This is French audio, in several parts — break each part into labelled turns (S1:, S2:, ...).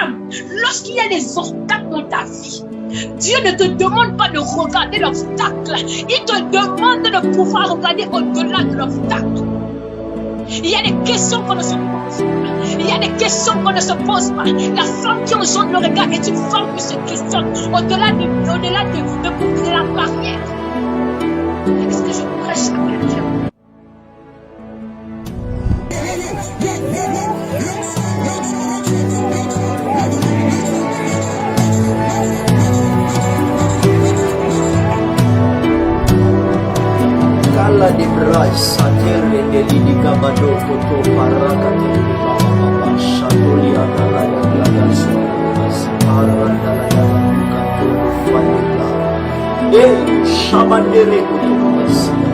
S1: femme, lorsqu'il y a des obstacles dans ta vie, Dieu ne te demande pas de regarder l'obstacle. Il te demande de pouvoir regarder au-delà de l'obstacle. Il y a des questions qu'on ne se pose pas. Il y a des questions qu'on ne se pose pas. La femme qui enjambe le regard est une femme qui se questionne au-delà de la barrière. Est-ce que je prêche à quelqu'un?
S2: Kala de bras, atere de lidiga bado koto paraka de baba shatoli agala ya glagas asparanda ya kato fadila shabandere koto basia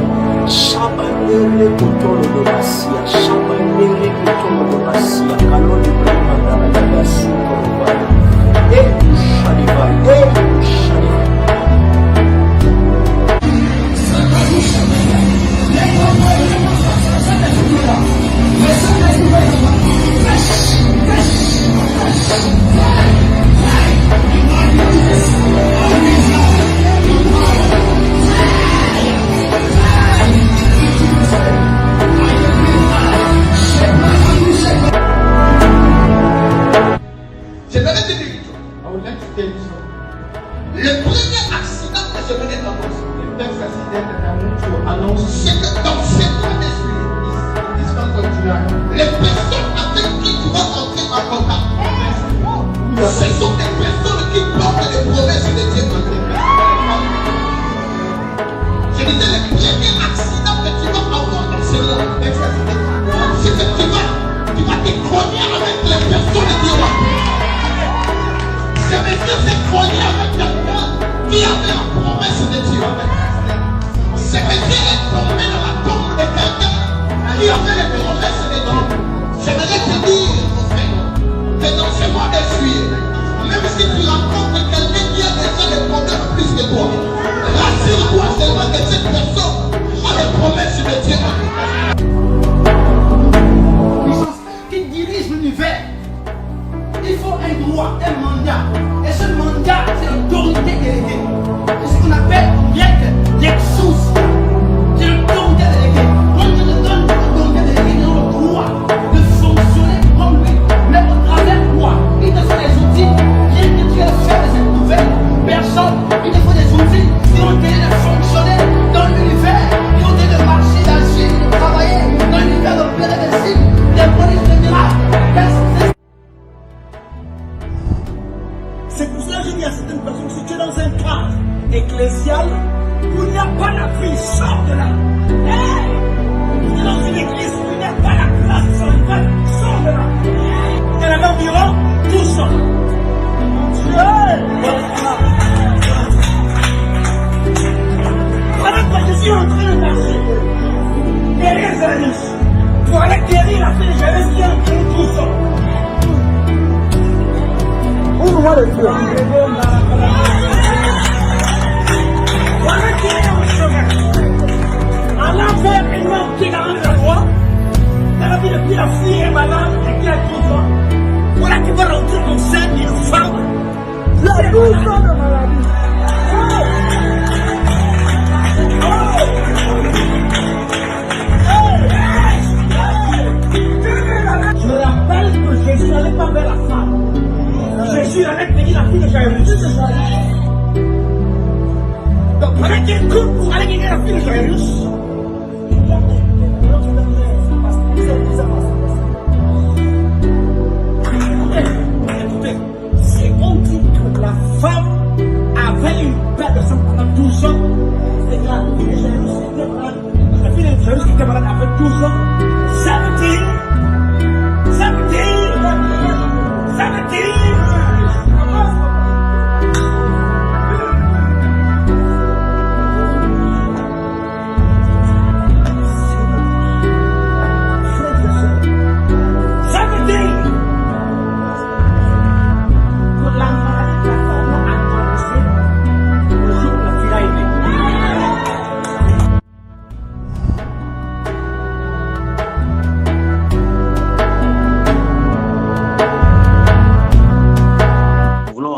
S2: shabandere koto basia shabandere koto basia kaloni branda ya gasu korba shadiva shadiva.
S3: Le premier accident que je venais d'annoncer, le texte accident que Kamucho annonce, c'est que dans ce mois d'esprit, les personnes avec qui tu vas entrer en contact, ce sont des personnes qui portent les promesses de Dieu dans tes vies. Je disais, le premier accident que tu vas avoir dans ce mois, c'est que tu vas te cogner avec les personnes de Dieu. C'est monsieur s'est cogné avec quelqu'un qui avait la promesse de Dieu. C'est monsieur est tombé dans la tombe de quelqu'un qui avait les promesses de Dieu. J'aimerais te dire, mon frère, que dans ce mois de juillet, même si tu rencontres quelqu'un qui a déjà des problèmes plus que toi, rassure-toi seulement que cette personne a les promesses de Dieu. Puissance qui dirige l'univers. Il faut un droit, un mandat. Et ce mandat, c'est l'autorité déléguée. C'est ce qu'on appelle l'exousie. C'est l'autorité déléguée. Quand je te donne l'autorité déléguée, tu as le droit de fonctionner comme lui. Mais au travers de quoi? Il te faut des outils. Rien que tu as fait de cette nouvelle personne, il te faut des outils qui ont été de fonctionner dans l'univers, qui ont été de marcher, d'agir, de travailler dans l'univers, d'opérer des signes, des prodiges, des miracles. C'est pour ça que je dis à certaines personnes, si tu es dans un cadre ecclésial où il n'y a pas la vie, sors de là. Hey! Tu es dans une église où il n'y a pas la grâce centrale, sors de là. Il y en a environ 12 ans. Voilà quoi, je suis en train de marcher derrière Janus pour aller guérir la fille de Janus qui est en train de 12 ans. Ouvre-moi le feu. Voilà qui est en chemin. En enfer, une main qui est dans la voie. Dans la vie depuis la fille est malade et qui a 12 ans. Voilà qui va rentrer dans sein d'une femme. La 12 ans de maladie. Je me rappelle que Jésus n'allait pas vers la femme. Jésus allait bénir la fille de Jairus. Donc, pendant qu'il court pour aller bénir la fille de Jairus, écoutez, c'est on dit que la femme avait une perte de sang pendant 12 ans. C'est que la fille de Jairus était malade. La fille de Jairus était malade après 12 ans. Ça veut dire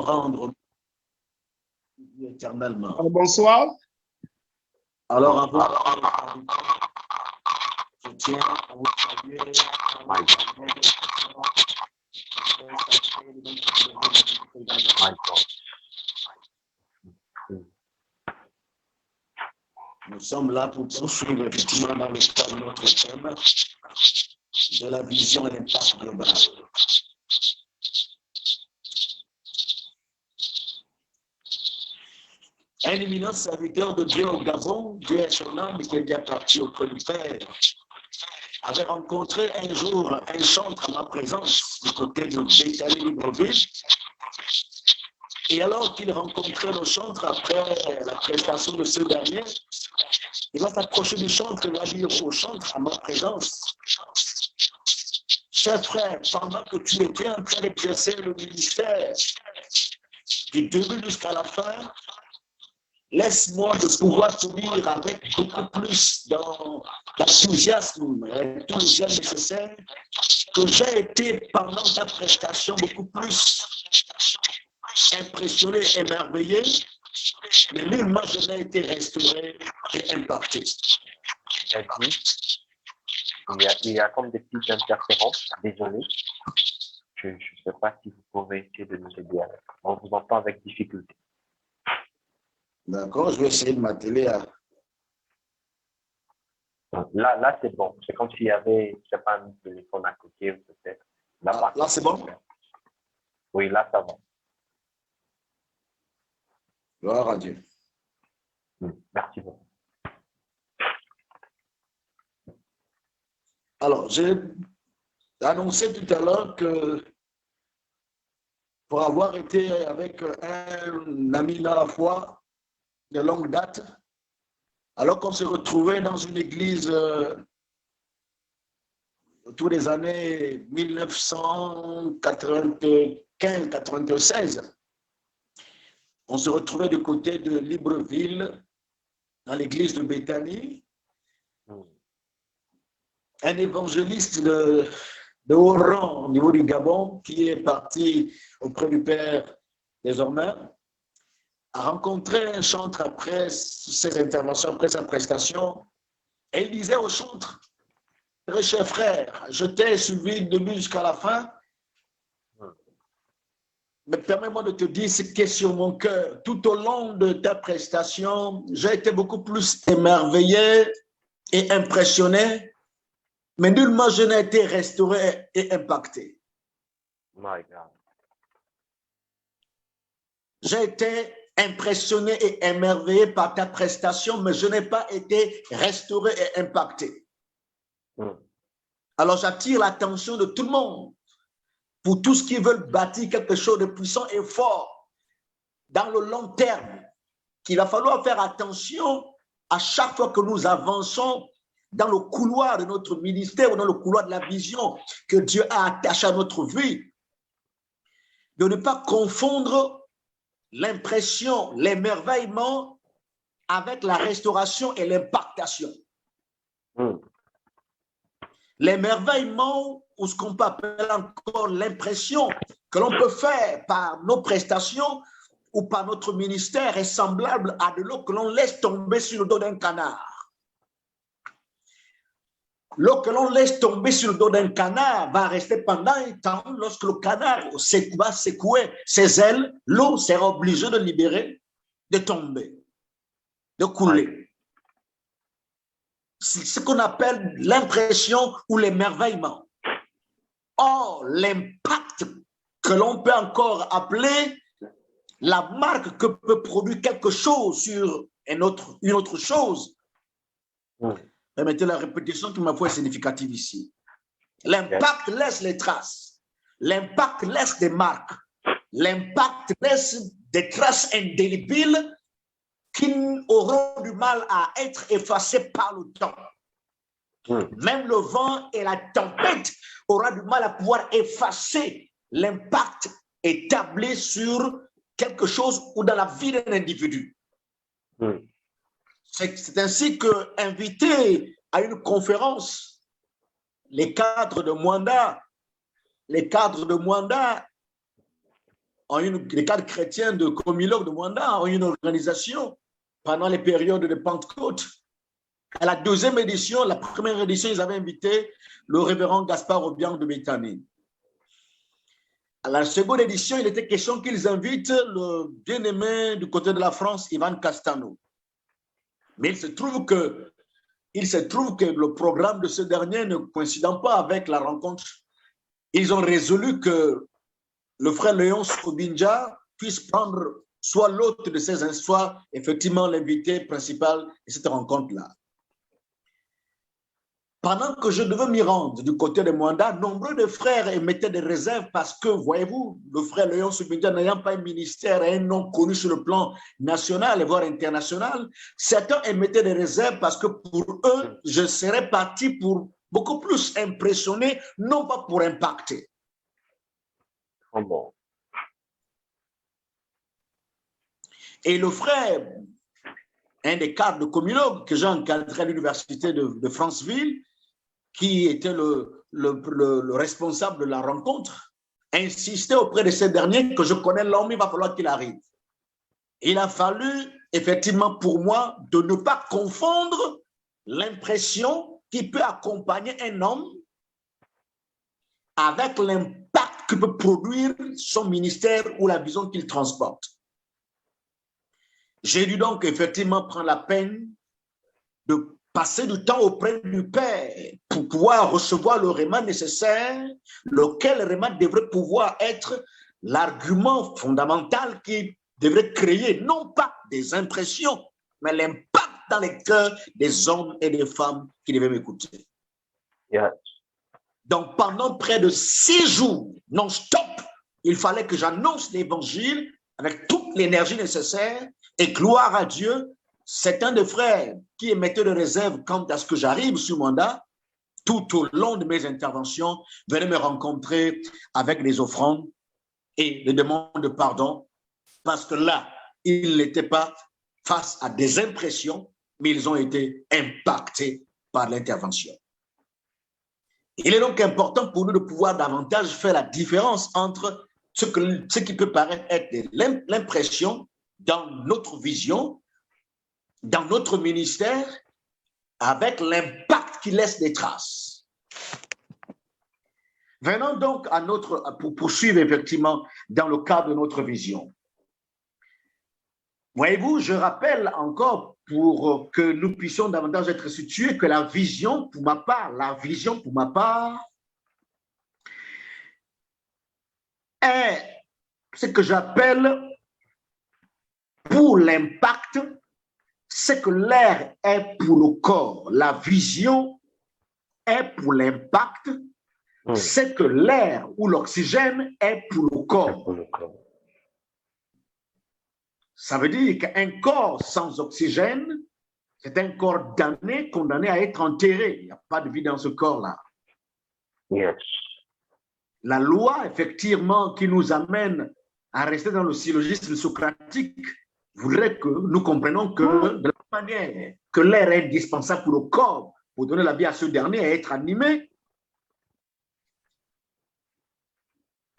S2: rendre éternellement.
S3: Bonsoir.
S2: Alors, avant, je tiens à vous saluer. Nous sommes là pour poursuivre effectivement dans le cadre de notre thème de la vision et l'impact global. Un éminent serviteur de Dieu au Gabon, Dieu est son âme, qui est déjà parti auprès du Père, avait rencontré un jour un chantre à ma présence du côté de Béthanie-Libreville. Et alors qu'il rencontrait le chantre après la prestation de ce dernier, il va s'approcher du chantre et va dire au chantre à ma présence: cher frère, pendant que tu étais en train d'exercer le ministère du début jusqu'à la fin, laisse-moi de pouvoir te dire avec beaucoup plus d'enthousiasme et tout le nécessaire que j'ai été pendant ta prestation beaucoup plus impressionné, émerveillé, mais nullement je n'ai été restauré et impacté.
S4: Il y a comme des petites interférences, désolé. Je ne sais pas si vous pouvez essayer de nous aider. On vous entend avec difficulté.
S2: D'accord, je vais essayer de m'atteler à...
S4: Là c'est bon. C'est comme s'il y avait, je ne sais pas, un téléphone à côté ou peut-être.
S2: Là c'est bon?
S4: Oui, là ça va.
S2: Gloire à Dieu.
S4: Merci beaucoup.
S2: Alors, j'ai annoncé tout à l'heure que pour avoir été avec un ami dans la foi de longue date, alors qu'on se retrouvait dans une église autour des années 1995-96, on se retrouvait du côté de Libreville, dans l'église de Béthanie. Un évangéliste de haut rang au niveau du Gabon, qui est parti auprès du Père désormais, a rencontré un chantre après ses interventions, après sa prestation, et il disait au chantre: très cher frère, je t'ai suivi de début jusqu'à la fin, mais permets-moi de te dire ce qui est sur mon cœur. Tout au long de ta prestation, j'ai été beaucoup plus émerveillé et impressionné, mais nullement je n'ai été restauré et impacté.
S4: My God.
S2: J'ai été impressionné et émerveillé par ta prestation, mais je n'ai pas été restauré et impacté. Alors j'attire l'attention de tout le monde pour tous qui veulent bâtir quelque chose de puissant et fort dans le long terme, qu'il va falloir faire attention à chaque fois que nous avançons dans le couloir de notre ministère ou dans le couloir de la vision que Dieu a attachée à notre vie, de ne pas confondre l'impression, l'émerveillement avec la restauration et l'impactation. L'émerveillement, ou ce qu'on peut appeler encore l'impression que l'on peut faire par nos prestations ou par notre ministère, est semblable à de l'eau que l'on laisse tomber sur le dos d'un canard. L'eau que l'on laisse tomber sur le dos d'un canard va rester pendant un temps. Lorsque le canard va secouer ses ailes, l'eau sera obligée de libérer, de tomber, de couler. C'est ce qu'on appelle l'impression ou l'émerveillement. Or, l'impact que l'on peut encore appeler la marque que peut produire quelque chose sur une autre chose. Permettez la répétition qui ma foi est significative ici. L'impact laisse les traces. L'impact laisse des marques. L'impact laisse des traces indélébiles qui auront du mal à être effacées par le temps. Même le vent et la tempête auront du mal à pouvoir effacer l'impact établi sur quelque chose ou dans la vie d'un individu. C'est ainsi que, invité à une conférence, les cadres de Mwanda les cadres chrétiens de Comilog de Mwanda ont une organisation pendant les périodes de Pentecôte. À la deuxième édition, la première édition, ils avaient invité le révérend Gaspard Obiang de Béthanie. À la seconde édition, il était question qu'ils invitent le bien-aimé du côté de la France, Ivan Castano. Mais il se trouve que le programme de ce dernier ne coïncidant pas avec la rencontre, ils ont résolu que le frère Léon Obinja puisse prendre soit l'hôte de ces instants, soit effectivement l'invité principal de cette rencontre-là. Pendant que je devais m'y rendre du côté de Mwanda, nombreux de frères émettaient des réserves parce que, voyez-vous, le frère Léon Subinja n'ayant pas un ministère et un nom connu sur le plan national et voire international, certains émettaient des réserves parce que pour eux, je serais parti pour beaucoup plus impressionner, non pas pour impacter.
S4: Oh bon.
S2: Et le frère, un des cadres de Comilog que j'ai encadré à l'université de Franceville, qui était le responsable de la rencontre, insistait auprès de ces derniers que je connais l'homme, il va falloir qu'il arrive. Il a fallu, effectivement, pour moi, de ne pas confondre l'impression qui peut accompagner un homme avec l'impact que peut produire son ministère ou la vision qu'il transporte. J'ai dû donc effectivement prendre la peine de passer du temps auprès du Père pour pouvoir recevoir le réma nécessaire, lequel réma devrait pouvoir être l'argument fondamental qui devrait créer non pas des impressions, mais l'impact dans les cœurs des hommes et des femmes qui devaient m'écouter.
S4: Yeah.
S2: Donc pendant près de 6 jours non-stop, il fallait que j'annonce l'évangile avec toute l'énergie nécessaire et gloire à Dieu. C'est un des frères qui émettait des réserves quant à ce que j'arrive sur Mwanda, tout au long de mes interventions, venait me rencontrer avec des offrandes et des demandes de pardon, parce que là, ils n'étaient pas face à des impressions, mais ils ont été impactés par l'intervention. Il est donc important pour nous de pouvoir davantage faire la différence entre ce qui peut paraître être l'impression dans notre vision, dans notre ministère, avec l'impact qui laisse des traces. Venons donc pour poursuivre effectivement dans le cadre de notre vision. Voyez-vous, je rappelle encore pour que nous puissions davantage être situés que la vision pour ma part est ce que j'appelle pour l'impact, c'est que l'air est pour le corps, la vision est pour l'impact, c'est que l'air ou l'oxygène est pour le corps. Ça veut dire qu'un corps sans oxygène, c'est un corps damné, condamné à être enterré. Il n'y a pas de vie dans ce corps-là.
S4: Yes.
S2: La loi, effectivement, qui nous amène à rester dans le syllogisme socratique, voudrait que nous comprenions que de la manière que l'air est indispensable pour le corps, pour donner la vie à ce dernier et être animé,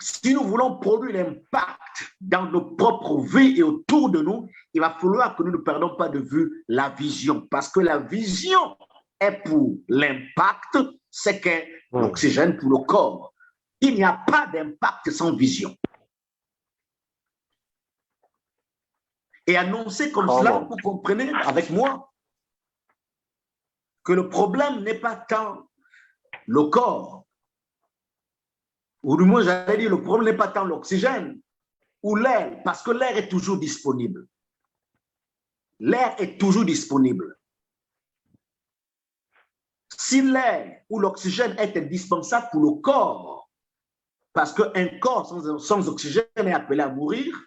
S2: si nous voulons produire l'impact dans nos propres vies et autour de nous, il va falloir que nous ne perdons pas de vue la vision, parce que la vision est pour l'impact, c'est qu'est l'oxygène pour le corps. Il n'y a pas d'impact sans vision. Et annoncer comme cela, vous comprenez avec moi que le problème n'est pas tant le corps, ou du moins j'allais dire le problème n'est pas tant l'oxygène ou l'air, parce que l'air est toujours disponible. L'air est toujours disponible. Si l'air ou l'oxygène est indispensable pour le corps, parce qu'un corps sans oxygène est appelé à mourir,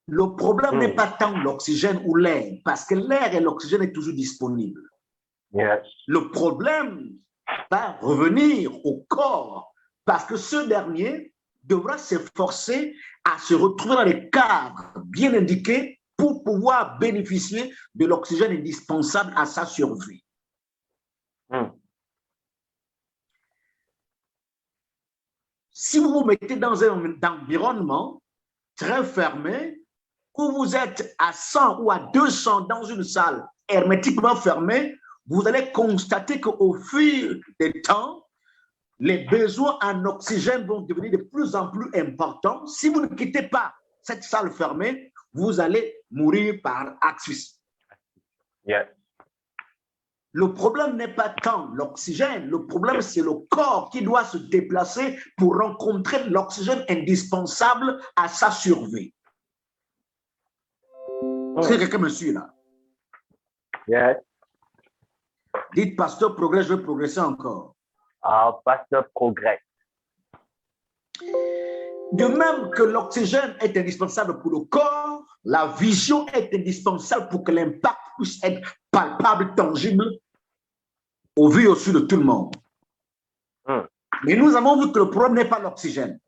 S2: le problème n'est pas tant l'oxygène ou l'air, parce que l'air et l'oxygène est toujours disponible.
S4: Yes.
S2: Le problème va revenir au corps, parce que ce dernier devra s'efforcer à se retrouver dans les cadres bien indiqués pour pouvoir bénéficier de l'oxygène indispensable à sa survie. Si vous vous mettez dans un environnement très fermée, où vous êtes à 100 ou à 200 dans une salle hermétiquement fermée, vous allez constater qu'au fil du temps, les besoins en oxygène vont devenir de plus en plus importants. Si vous ne quittez pas cette salle fermée, vous allez mourir par asphyxie.
S4: Yes.
S2: Le problème n'est pas tant l'oxygène, le problème c'est le corps qui doit se déplacer pour rencontrer l'oxygène indispensable à sa survie. Est-ce que quelqu'un me suit là?
S4: Yes.
S2: Dites, pasteur, progresse, je vais progresser encore.
S4: Ah, pasteur progresse.
S2: De même que l'oxygène est indispensable pour le corps, la vision est indispensable pour que l'impact puisse être palpable, tangible, au vu et au su de tout le monde. Mais nous avons vu que le problème n'est pas l'oxygène.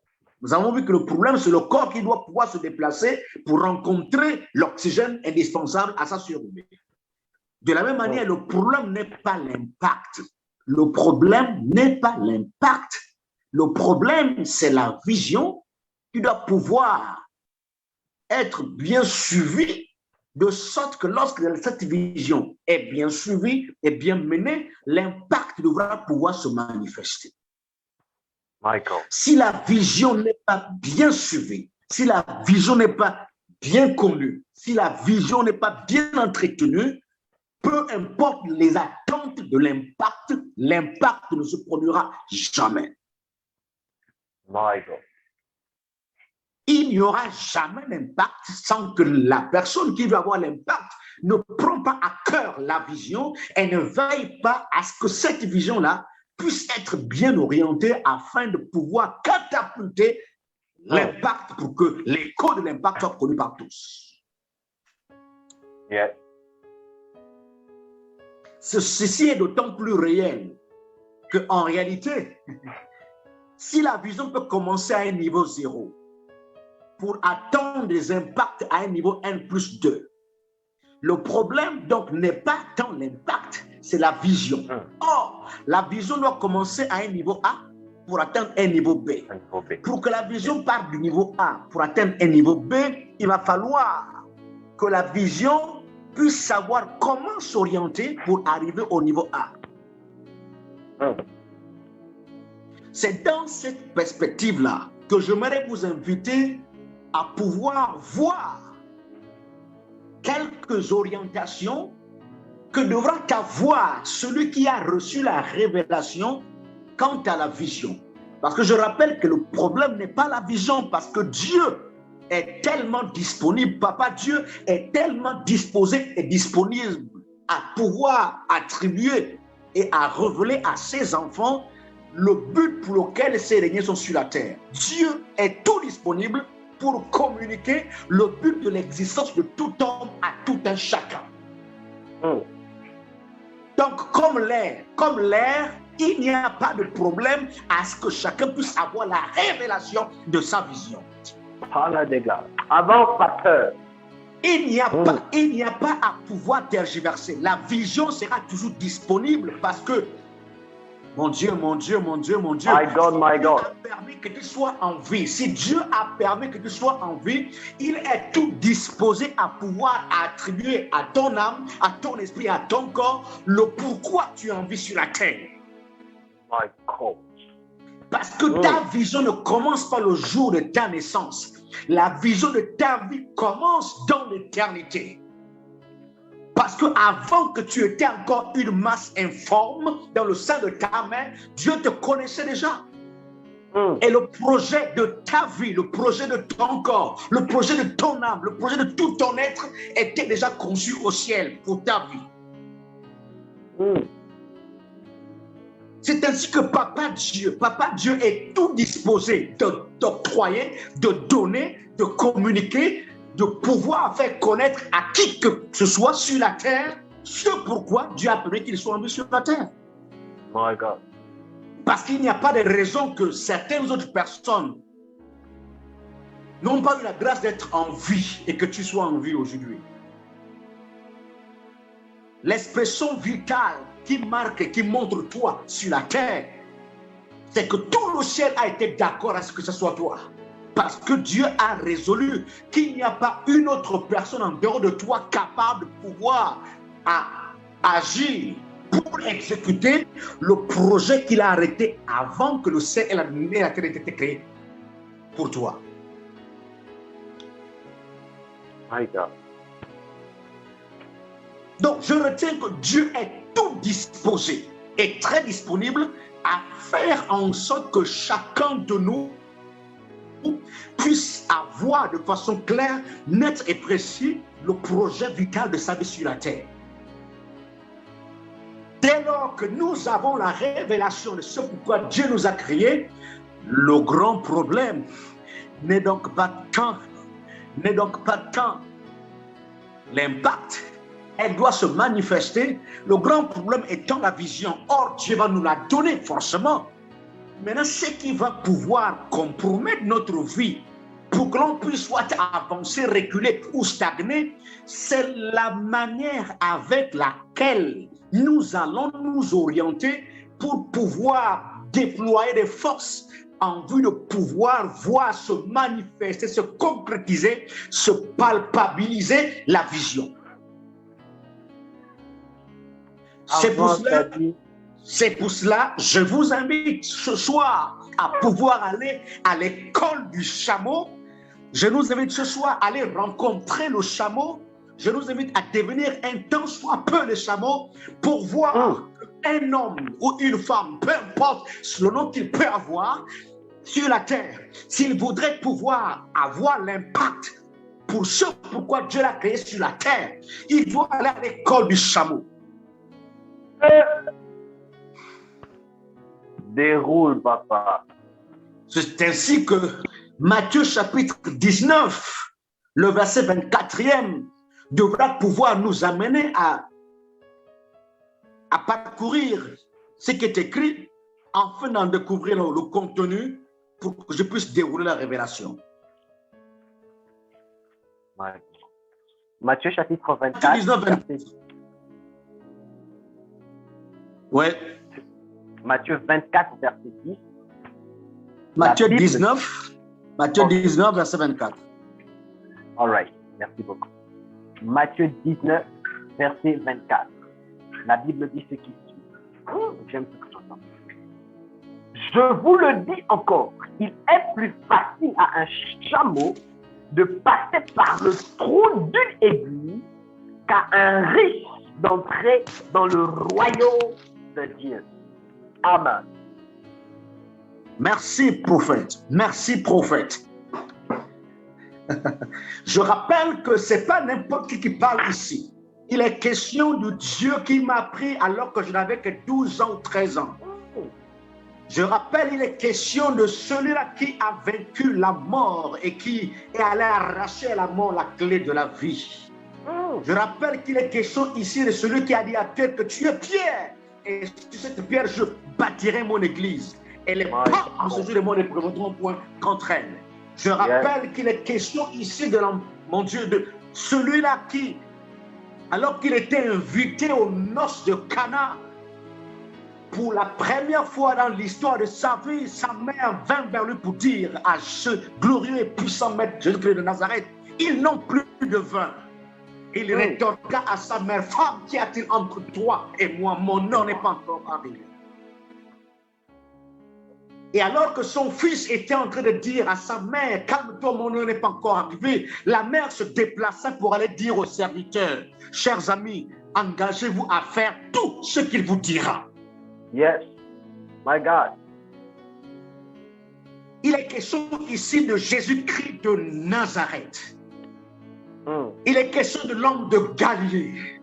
S2: Nous avons vu que le problème, c'est le corps qui doit pouvoir se déplacer pour rencontrer l'oxygène indispensable à sa survie. De la même manière, le problème n'est pas l'impact. Le problème n'est pas l'impact. Le problème, c'est la vision qui doit pouvoir être bien suivie, de sorte que lorsque cette vision est bien suivie et bien menée, l'impact devra pouvoir se manifester.
S4: Michael.
S2: Si la vision n'est pas bien suivie, si la vision n'est pas bien connue, si la vision n'est pas bien entretenue, peu importe les attentes de l'impact, l'impact ne se produira jamais.
S4: Michael.
S2: Il n'y aura jamais d'impact sans que la personne qui veut avoir l'impact ne prend pas à cœur la vision et ne veille pas à ce que cette vision-là puisse être bien orientée afin de pouvoir catapulter l'impact pour que l'écho de l'impact soit connu par tous.
S4: Yes.
S2: Ceci est d'autant plus réel qu'en réalité, si la vision peut commencer à un niveau 0 pour attendre des impacts à un niveau N+2, le problème donc n'est pas tant l'impact, c'est la vision. Or, la vision doit commencer à un niveau A pour atteindre un niveau B. Pour que la vision parte du niveau A pour atteindre un niveau B, il va falloir que la vision puisse savoir comment s'orienter pour arriver au niveau A. C'est dans cette perspective-là que j'aimerais vous inviter à pouvoir voir quelques orientations que devra avoir celui qui a reçu la révélation quant à la vision. Parce que je rappelle que le problème n'est pas la vision, parce que Dieu est tellement disponible, Papa Dieu est tellement disposé et disponible à pouvoir attribuer et à révéler à ses enfants le but pour lequel ces derniers sont sur la terre. Dieu est tout disponible pour communiquer le but de l'existence de tout homme à tout un chacun. Donc, comme l'air, il n'y a pas de problème à ce que chacun puisse avoir la révélation de sa vision.
S4: Avant, pasteur.
S2: Il n'y a pas à pouvoir tergiverser. La vision sera toujours disponible parce que mon Dieu.
S4: My God.
S2: Si Dieu a permis que tu sois en vie, si Dieu a permis que tu sois en vie, il est tout disposé à pouvoir attribuer à ton âme, à ton esprit, à ton corps, le pourquoi tu es en vie sur la terre.
S4: My God.
S2: Parce que ta vision ne commence pas le jour de ta naissance. La vision de ta vie commence dans l'éternité. Parce que avant que tu étais encore une masse informe dans le sein de ta mère, Dieu te connaissait déjà. Et le projet de ta vie, le projet de ton corps, le projet de ton âme, le projet de tout ton être était déjà conçu au ciel pour ta vie. C'est ainsi que Papa Dieu est tout disposé d'octroyer, de donner, de communiquer, de pouvoir faire connaître à qui que ce soit sur la terre ce pourquoi Dieu a permis qu'il soit en vie sur la terre.
S4: My God.
S2: Parce qu'il n'y a pas de raison que certaines autres personnes n'ont pas eu la grâce d'être en vie et que tu sois en vie aujourd'hui. L'expression vitale qui marque et qui montre toi sur la terre, c'est que tout le ciel a été d'accord à ce que ce soit toi.
S3: Parce que Dieu a résolu qu'il n'y a pas une autre personne en dehors de toi capable de pouvoir agir pour exécuter le projet qu'il a arrêté avant que le ciel et la terre aient été créés pour toi.
S4: My God.
S3: Donc, je retiens que Dieu est tout disposé et très disponible à faire en sorte que chacun de nous puisse avoir de façon claire, nette et précise le projet vital de sa vie sur la terre. Dès lors que nous avons la révélation de ce pourquoi Dieu nous a créés, le grand problème n'est donc pas tant l'impact. Elle doit se manifester. Le grand problème étant la vision. Or, Dieu va nous la donner forcément. Maintenant, ce qui va pouvoir compromettre notre vie pour que l'on puisse soit avancer, reculer ou stagner, c'est la manière avec laquelle nous allons nous orienter pour pouvoir déployer des forces en vue de pouvoir voir se manifester, se concrétiser, se palpabiliser la vision. C'est pour cela, je vous invite ce soir à pouvoir aller à l'école du chameau. Je nous invite ce soir à aller rencontrer le chameau. Je nous invite à devenir un tant soit peu le chameau pour voir un homme ou une femme, peu importe le nom qu'il peut avoir sur la terre, s'il voudrait pouvoir avoir l'impact pour ce pourquoi Dieu l'a créé sur la terre, il doit aller à l'école du chameau.
S4: Déroule, papa.
S3: C'est ainsi que Matthieu chapitre 19, le verset 24e, devra pouvoir nous amener à parcourir ce qui est écrit afin d'en découvrir le contenu pour que je puisse dérouler la révélation.
S4: Matthieu chapitre 24.
S3: 19, 24. Ouais.
S4: Matthieu 24, verset 10.
S3: Matthieu 19, verset 24.
S4: All right, merci beaucoup. Matthieu 19, verset 24. La Bible dit ce qui suit. J'aime ce que j'entends. Je vous le dis encore, il est plus facile à un chameau de passer par le trou d'une aiguille qu'à un riche d'entrer dans le royaume de Dieu. Amen.
S3: Merci, prophète. Merci, prophète. Je rappelle que ce n'est pas n'importe qui parle ici. Il est question du Dieu qui m'a pris alors que je n'avais que 12 ans ou 13 ans. Je rappelle, il est question de celui-là qui a vaincu la mort et qui est allé arracher à la mort la clé de la vie. Je rappelle qu'il est question ici de celui qui a dit à Pierre que tu es Pierre. Et sur cette pierre, je bâtirai mon église. Et les portes de ce jour de monde ne prévaudront point contre elle. Je rappelle qu'il est question ici de mon Dieu, de celui-là qui, alors qu'il était invité aux noces de Cana, pour la première fois dans l'histoire de sa vie, sa mère vint vers lui pour dire à ce glorieux et puissant maître Jésus-Christ de Nazareth, ils n'ont plus de vin. Il rétorqua à sa mère, femme, qu'y a-t-il entre toi et moi? Mon heure n'est pas encore arrivée. Et alors que son fils était en train de dire à sa mère, calme-toi, mon heure n'est pas encore arrivée, la mère se déplaça pour aller dire aux serviteurs, chers amis, engagez-vous à faire tout ce qu'il vous dira.
S4: Yes, my God.
S3: Il est question ici de Jésus-Christ de Nazareth. Il est question de l'homme de Galilée.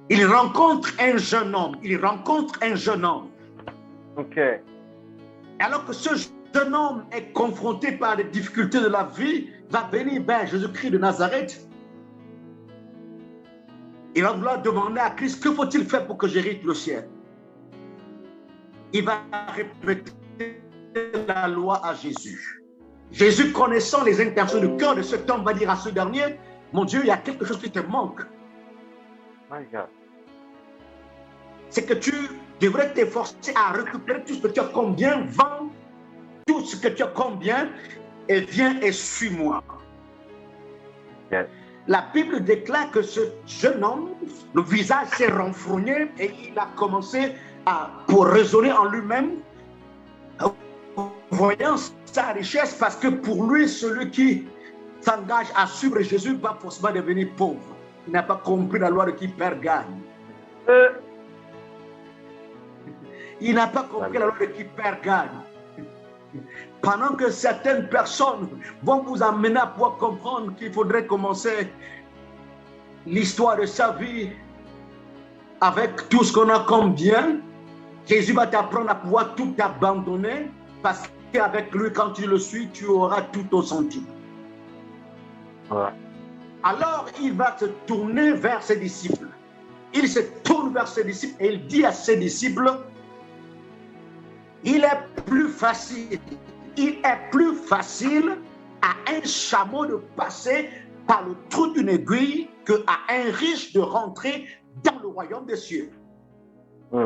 S3: Il rencontre un jeune homme.
S4: Ok.
S3: Alors que ce jeune homme est confronté par les difficultés de la vie, va venir vers Jésus-Christ de Nazareth. Il va vouloir demander à Christ, que faut-il faire pour que j'hérite le ciel? Il va répéter la loi à Jésus. Jésus, connaissant les intentions du cœur de cet homme, va dire à ce dernier, mon Dieu, il y a quelque chose qui te manque.
S4: My God.
S3: C'est que tu devrais t'efforcer à récupérer tout ce que tu as comme bien, vends tout ce que tu as comme bien, et viens et suis-moi.
S4: Yes.
S3: La Bible déclare que ce jeune homme, le visage s'est renfrogné et il a commencé pour raisonner en lui-même, voyant sa richesse, parce que pour lui, celui qui s'engage à suivre Jésus va forcément devenir pauvre. Il n'a pas compris la loi de qui perd gagne. Il n'a pas compris la loi de qui perd gagne. Pendant que certaines personnes vont vous amener à pouvoir comprendre qu'il faudrait commencer l'histoire de sa vie avec tout ce qu'on a comme bien, Jésus va t'apprendre à pouvoir tout abandonner parce qu'avec lui, quand tu le suis, tu auras tout au centime.
S4: Ouais.
S3: Alors, il va se tourner vers ses disciples. Il se tourne vers ses disciples et il dit à ses disciples, il est plus facile à un chameau de passer par le trou d'une aiguille qu'à un riche de rentrer dans le royaume des cieux.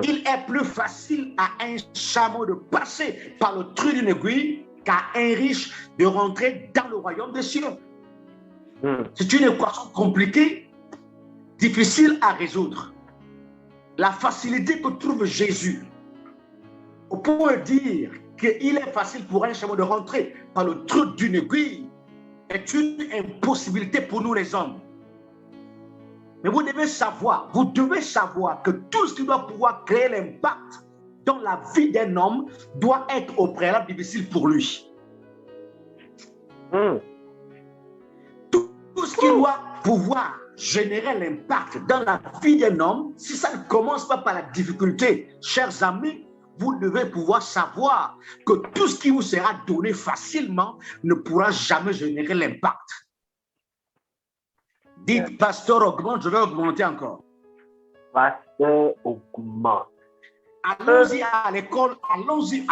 S3: Il est plus facile à un chameau de passer par le trou d'une aiguille qu'à un riche de rentrer dans le royaume des cieux. C'est une équation compliquée, difficile à résoudre. La facilité que trouve Jésus, au point de dire qu'il est facile pour un chameau de rentrer par le trou d'une aiguille, est une impossibilité pour nous les hommes. Mais vous devez savoir que tout ce qui doit pouvoir créer l'impact dans la vie d'un homme doit être au préalable difficile pour lui. Tout ce qui doit pouvoir générer l'impact dans la vie d'un homme, si ça ne commence pas par la difficulté, chers amis, vous devez pouvoir savoir que tout ce qui vous sera donné facilement ne pourra jamais générer l'impact. Dites, pasteur augmente, je vais augmenter encore.
S4: Pasteur augmente.
S3: Allons-y à l'école, allons-y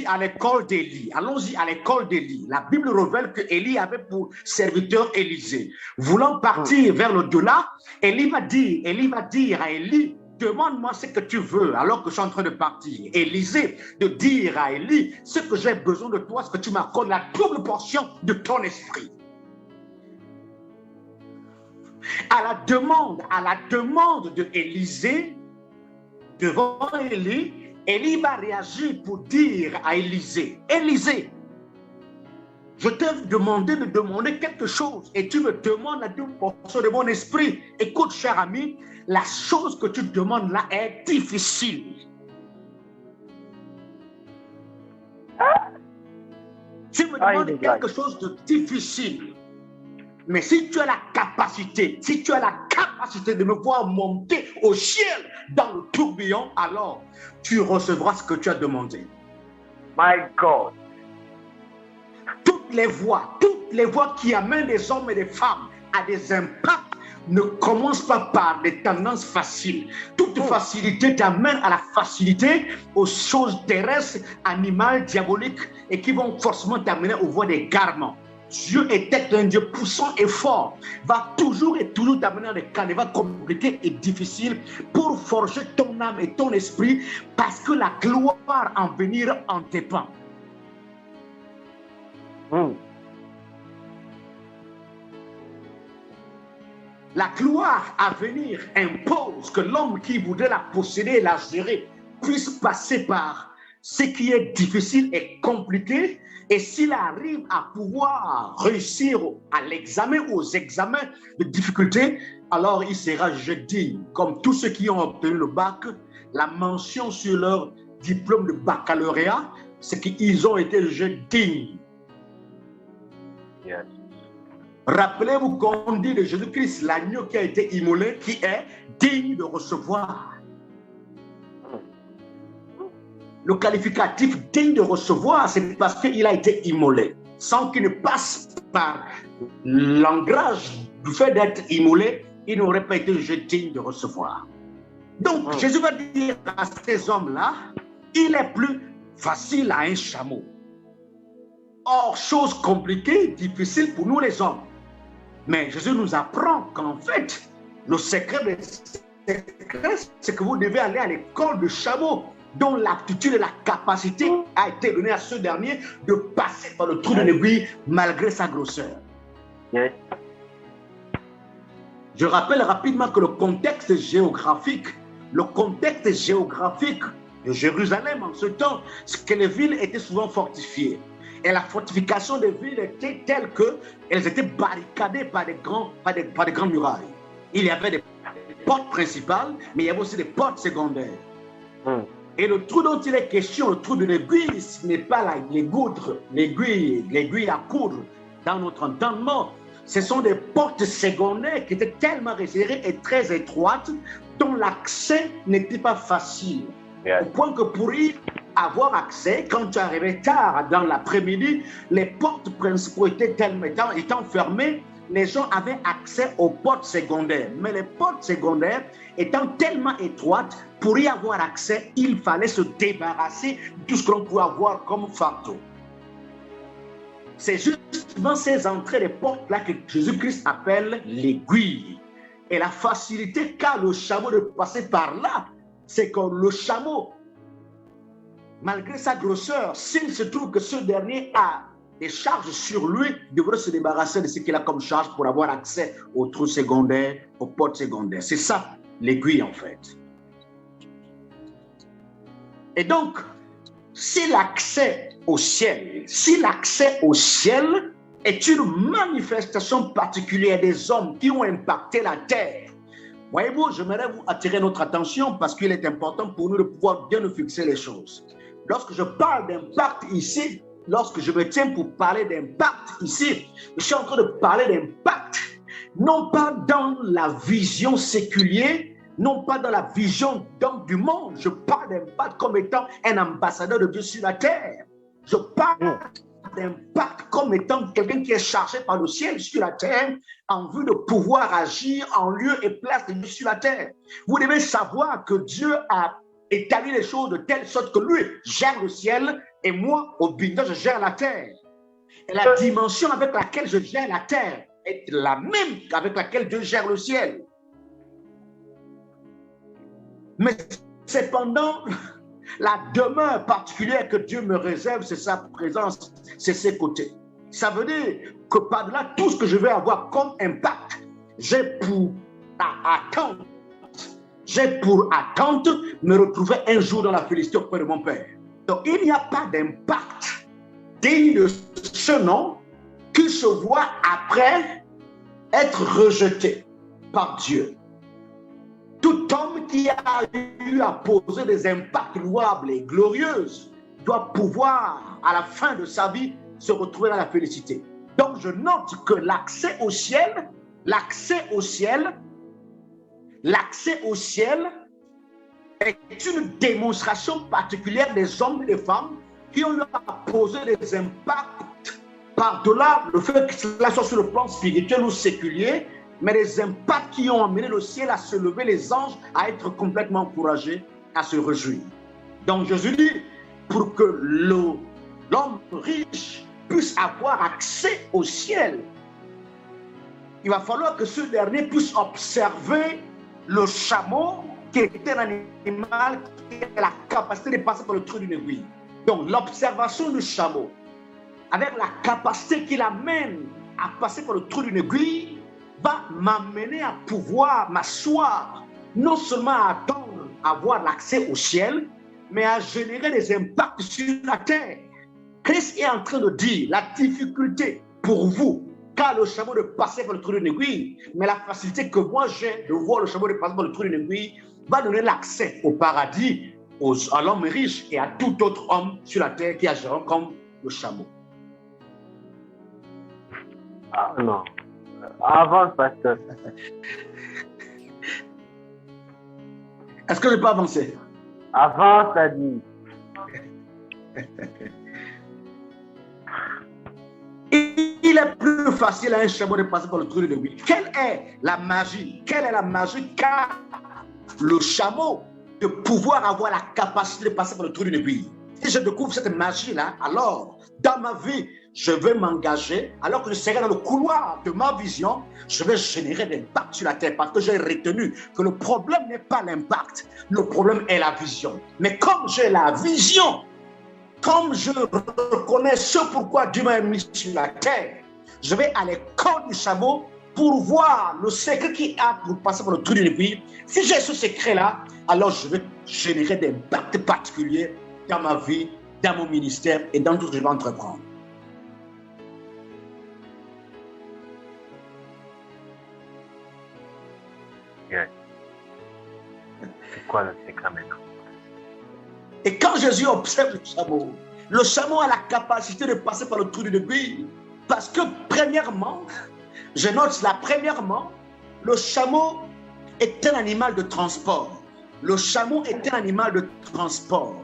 S3: à l'école d'Élie. Allons-y à l'école d'Élie. La Bible révèle que Élie avait pour serviteur Élisée. Voulant partir vers l'au-delà, Élie va dire à Élie, demande-moi ce que tu veux alors que je suis en train de partir. Élisée de dire à Élie, ce que j'ai besoin de toi, c'est que tu m'accordes la double portion de ton esprit. À la demande de Élisée, devant Élie, Élie va réagir pour dire à Élisée, Élisée, je t'ai demandé de demander quelque chose et tu me demandes la double portion de mon esprit. Écoute, cher ami, la chose que tu demandes là est difficile. Tu me demandes quelque chose de difficile. Mais si tu as la capacité, de me voir monter au ciel dans le tourbillon, alors tu recevras ce que tu as demandé.
S4: My God.
S3: Toutes les voies qui amènent des hommes et des femmes à des impacts ne commencent pas par des tendances faciles. Toute facilité t'amène à la facilité aux choses terrestres, animales, diaboliques et qui vont forcément t'amener aux voies des garments. Dieu était un Dieu puissant et fort, va toujours t'amener dans des canevas compliqués et difficiles pour forger ton âme et ton esprit parce que la gloire en venir en dépend. La gloire à venir impose que l'homme qui voudrait la posséder et la gérer puisse passer par ce qui est difficile et compliqué. Et s'il arrive à pouvoir réussir à l'examen ou aux examens de difficulté, alors il sera jugé digne. Comme tous ceux qui ont obtenu le bac, la mention sur leur diplôme de baccalauréat, c'est qu'ils ont été jugés dignes.
S4: Yes.
S3: Rappelez-vous qu'on dit de Jésus-Christ, l'agneau qui a été immolé, qui est digne de recevoir. Le qualificatif digne de recevoir, c'est parce qu'il a été immolé. Sans qu'il ne passe par l'engrais du fait d'être immolé, il n'aurait pas été digne de recevoir. Donc, Jésus va dire à ces hommes-là, il est plus facile à un chameau. Or, chose compliquée, difficile pour nous les hommes. Mais Jésus nous apprend qu'en fait, le secret, c'est que vous devez aller à l'école de chameau dont l'aptitude et la capacité a été donnée à ce dernier de passer par le trou de l'aiguille malgré sa grosseur.
S4: Yes.
S3: Je rappelle rapidement que le contexte géographique de Jérusalem en ce temps, c'est que les villes étaient souvent fortifiées. Et la fortification des villes était telle qu'elles étaient barricadées par des grandes murailles. Il y avait des portes principales, mais il y avait aussi des portes secondaires. Et le trou dont il est question, le trou de l'aiguille, ce n'est pas l'aiguille à coudre dans notre entendement. Ce sont des portes secondaires qui étaient tellement resserrées et très étroites dont l'accès n'était pas facile. Au point que pour y avoir accès, quand tu arrivais tard dans l'après-midi, les portes principales étant fermées, les gens avaient accès aux portes secondaires. Mais les portes secondaires étant tellement étroites, pour y avoir accès, il fallait se débarrasser de tout ce que l'on pouvait avoir comme fardeau. C'est justement ces entrées des portes-là que Jésus-Christ appelle l'aiguille. Et la facilité qu'a le chameau de passer par là, c'est que le chameau, malgré sa grosseur, s'il se trouve que ce dernier a des charges sur lui, devrait se débarrasser de ce qu'il a comme charge pour avoir accès aux trous secondaires, aux portes secondaires. C'est ça, l'aiguille en fait. Et donc, si l'accès au ciel est une manifestation particulière des hommes qui ont impacté la terre, voyez-vous, j'aimerais vous attirer notre attention parce qu'il est important pour nous de pouvoir bien nous fixer les choses. Lorsque je parle d'impact ici, lorsque je me tiens pour parler d'impact ici, je suis en train de parler d'impact, non pas dans la vision séculière, non pas dans la vision d'homme du monde. Je parle d'impact comme étant un ambassadeur de Dieu sur la terre. Je parle d'impact comme étant quelqu'un qui est chargé par le ciel sur la terre en vue de pouvoir agir en lieu et place de Dieu sur la terre. Vous devez savoir que Dieu a établi les choses de telle sorte que lui gère le ciel et moi, au Binda, je gère la terre. Et la dimension avec laquelle je gère la terre est la même avec laquelle Dieu gère le ciel. Mais cependant, la demeure particulière que Dieu me réserve, c'est sa présence, c'est ses côtés. Ça veut dire que par-delà tout ce que je vais avoir comme impact, j'ai pour attente me retrouver un jour dans la félicité auprès de mon Père. Donc il n'y a pas d'impact digne de ce nom qui se voit après être rejeté par Dieu. Tout homme qui a eu à poser des impacts louables et glorieux doit pouvoir, à la fin de sa vie, se retrouver dans la félicité. Donc, je note que l'accès au ciel est une démonstration particulière des hommes et des femmes qui ont eu à poser des impacts par-delà le fait que cela soit sur le plan spirituel ou séculier, mais des impacts qui ont amené le ciel à se lever, les anges à être complètement encouragés, à se réjouir. Donc Jésus dit, pour que l'homme riche puisse avoir accès au ciel, il va falloir que ce dernier puisse observer le chameau qui était un animal qui a la capacité de passer par le trou d'une aiguille. Donc l'observation du chameau, avec la capacité qu'il amène à passer par le trou d'une aiguille, va m'amener à pouvoir m'asseoir, non seulement à attendre à avoir l'accès au ciel, mais à générer des impacts sur la terre. Christ est en train de dire la difficulté pour vous, car le chameau de passer par le trou d'une aiguille, mais la facilité que moi j'ai de voir le chameau de passer par le trou d'une aiguille va donner l'accès au paradis à l'homme riche et à tout autre homme sur la terre qui agiront comme le chameau.
S4: Ah non. Avance, pasteur.
S3: Est-ce que je peux avancer?
S4: Avance, t'as dit.
S3: Il est plus facile à un chameau de passer par le trou de l'aiguille. Quelle est la magie qu'a le chameau de pouvoir avoir la capacité de passer par le trou d'une aiguille? Si je découvre cette magie-là, alors, dans ma vie, je vais m'engager. Alors que je serai dans le couloir de ma vision, je vais générer de l'impact sur la terre parce que j'ai retenu que le problème n'est pas l'impact, le problème est la vision. Mais comme j'ai la vision, comme je reconnais ce pourquoi Dieu m'a mis sur la terre, je vais à l'école du chameau pour voir le secret qu'il a pour passer par le trou de l'aiguille. Si j'ai ce secret-là, alors je vais générer des impacts particuliers dans ma vie, dans mon ministère et dans tout ce que je vais entreprendre.
S4: C'est quoi le secret maintenant?
S3: Et quand Jésus observe le chameau a la capacité de passer par le trou de l'aiguille. Parce que premièrement, je note là, premièrement, le chameau est un animal de transport. Le chameau est un animal de transport.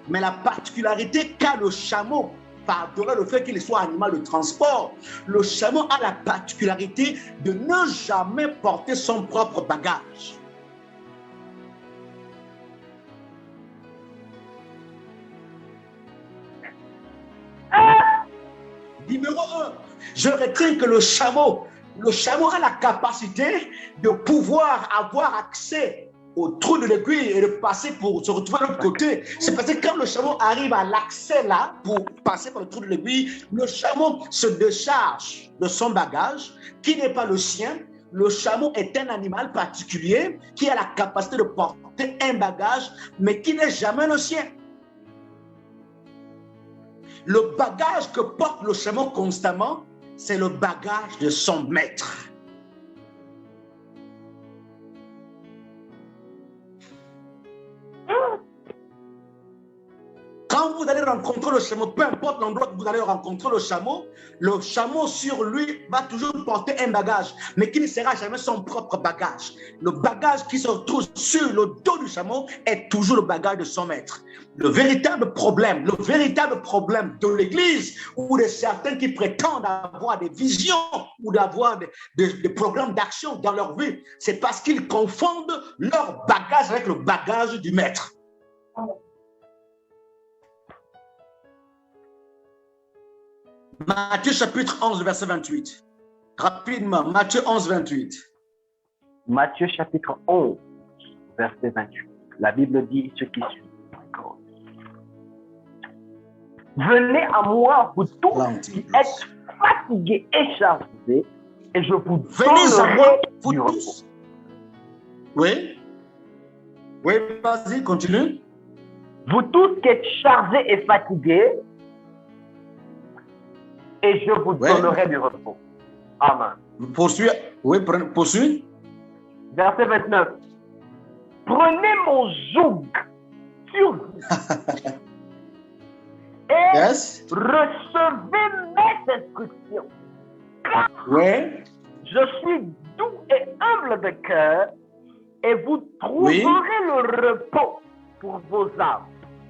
S3: Mais la particularité qu'a le chameau, par-delà le fait qu'il soit animal de transport, le chameau a la particularité de ne jamais porter son propre bagage. Numéro 1, je retiens que le chameau a la capacité de pouvoir avoir accès au trou de l'aiguille et de passer pour se retrouver de l'autre côté. C'est parce que quand le chameau arrive à l'accès là, pour passer par le trou de l'aiguille, le chameau se décharge de son bagage, qui n'est pas le sien. Le chameau est un animal particulier qui a la capacité de porter un bagage, mais qui n'est jamais le sien. Le bagage que porte le chameau constamment, c'est le bagage de son maître. Quand vous allez rencontrer le chameau, peu importe l'endroit que vous allez rencontrer le chameau sur lui va toujours porter un bagage, mais qui ne sera jamais son propre bagage. Le bagage qui se trouve sur le dos du chameau est toujours le bagage de son maître. Le véritable problème de l'Église ou de certains qui prétendent avoir des visions ou d'avoir des programmes d'action dans leur vie, c'est parce qu'ils confondent leur bagage avec le bagage du maître. Matthieu chapitre 11, verset 28. Rapidement, Matthieu 11, 28.
S4: Matthieu chapitre 11, verset 28. La Bible dit ce qui suit. Venez à moi, vous tous qui êtes fatigués et chargés, et je vous donnerai du repos.
S3: Oui. Oui, vas-y, continue.
S4: Vous tous qui êtes chargés et fatigués, et je vous donnerai du repos. Amen.
S3: Poursuis. Oui, poursuis.
S4: Verset 29. Prenez mon joug sur vous et recevez mes instructions. Car je suis doux et humble de cœur, et vous trouverez le repos pour vos âmes.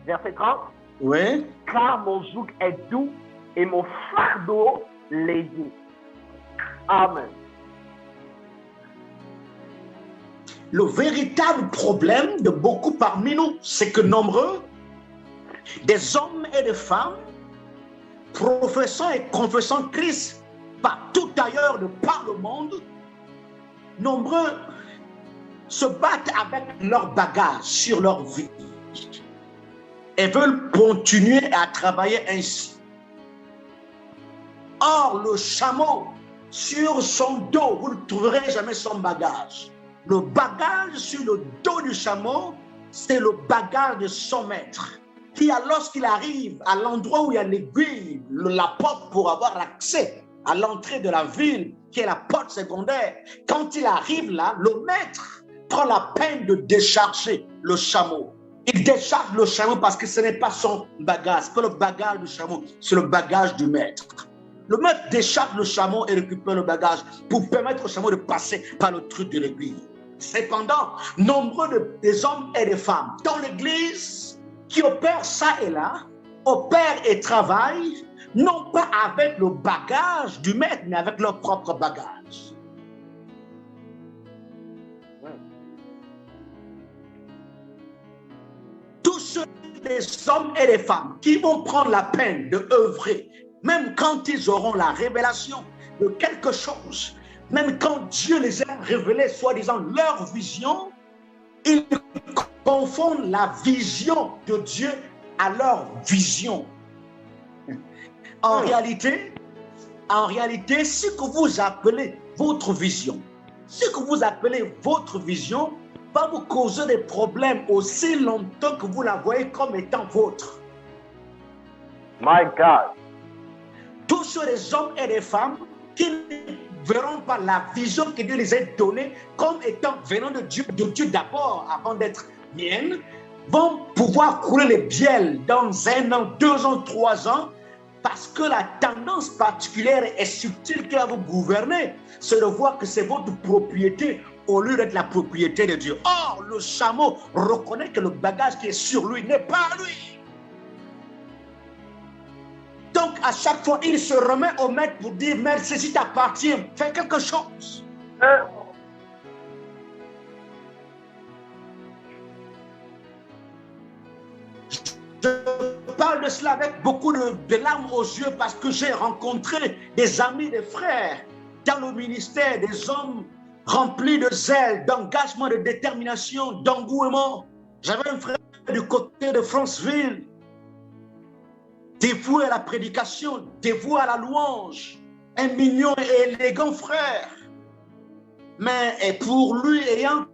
S4: Verset 30.
S3: Oui.
S4: Car mon joug est doux et mon fardeau léger. Amen.
S3: Le véritable problème de beaucoup parmi nous, c'est que nombreux, des hommes et des femmes, professant et confessant Christ partout ailleurs de par le monde, nombreux se battent avec leur bagage sur leur vie et veulent continuer à travailler ainsi. Or, le chameau, sur son dos, vous ne trouverez jamais son bagage. Le bagage sur le dos du chameau, c'est le bagage de son maître, qui, lorsqu'il arrive à l'endroit où il y a l'aiguille, la porte pour avoir accès à l'entrée de la ville, qui est la porte secondaire, quand il arrive là, le maître prend la peine de décharger le chameau. Il décharge le chameau parce que ce n'est pas son bagage, c'est pas le bagage du chameau, c'est le bagage du maître. Le maître décharge le chameau et récupère le bagage pour permettre au chameau de passer par le truc de l'aiguille. Cependant, nombreux des hommes et des femmes dans l'église qui opèrent ça et là, opèrent et travaillent, non pas avec le bagage du maître, mais avec leur propre bagage. Tous ceux des hommes et des femmes qui vont prendre la peine de œuvrer, même quand ils auront la révélation de quelque chose, même quand Dieu les a révélés, soi-disant leur vision, ils confondent la vision de Dieu à leur vision. En réalité, ce que vous appelez votre vision, va vous causer des problèmes aussi longtemps que vous la voyez comme étant vôtre.
S4: My God.
S3: Tous ceux des hommes et des femmes qui ne verront pas la vision que Dieu les a donnée comme étant venant de Dieu d'abord avant d'être mienne, vont pouvoir couler les bielles dans 1 an, 2 ans, 3 ans, parce que la tendance particulière et subtile qui va vous gouverner, c'est de voir que c'est votre propriété au lieu d'être la propriété de Dieu. Or, le chameau reconnaît que le bagage qui est sur lui n'est pas à lui. Donc, à chaque fois, il se remet au maître pour dire, maître, ceci t'appartient, fais quelque chose. Je parle de cela avec beaucoup de larmes aux yeux parce que j'ai rencontré des amis, des frères dans le ministère, des hommes remplis de zèle, d'engagement, de détermination, d'engouement. J'avais un frère du côté de Franceville, dévoué à la prédication, dévoué à la louange, un mignon et élégant frère. Mais pour lui, ayant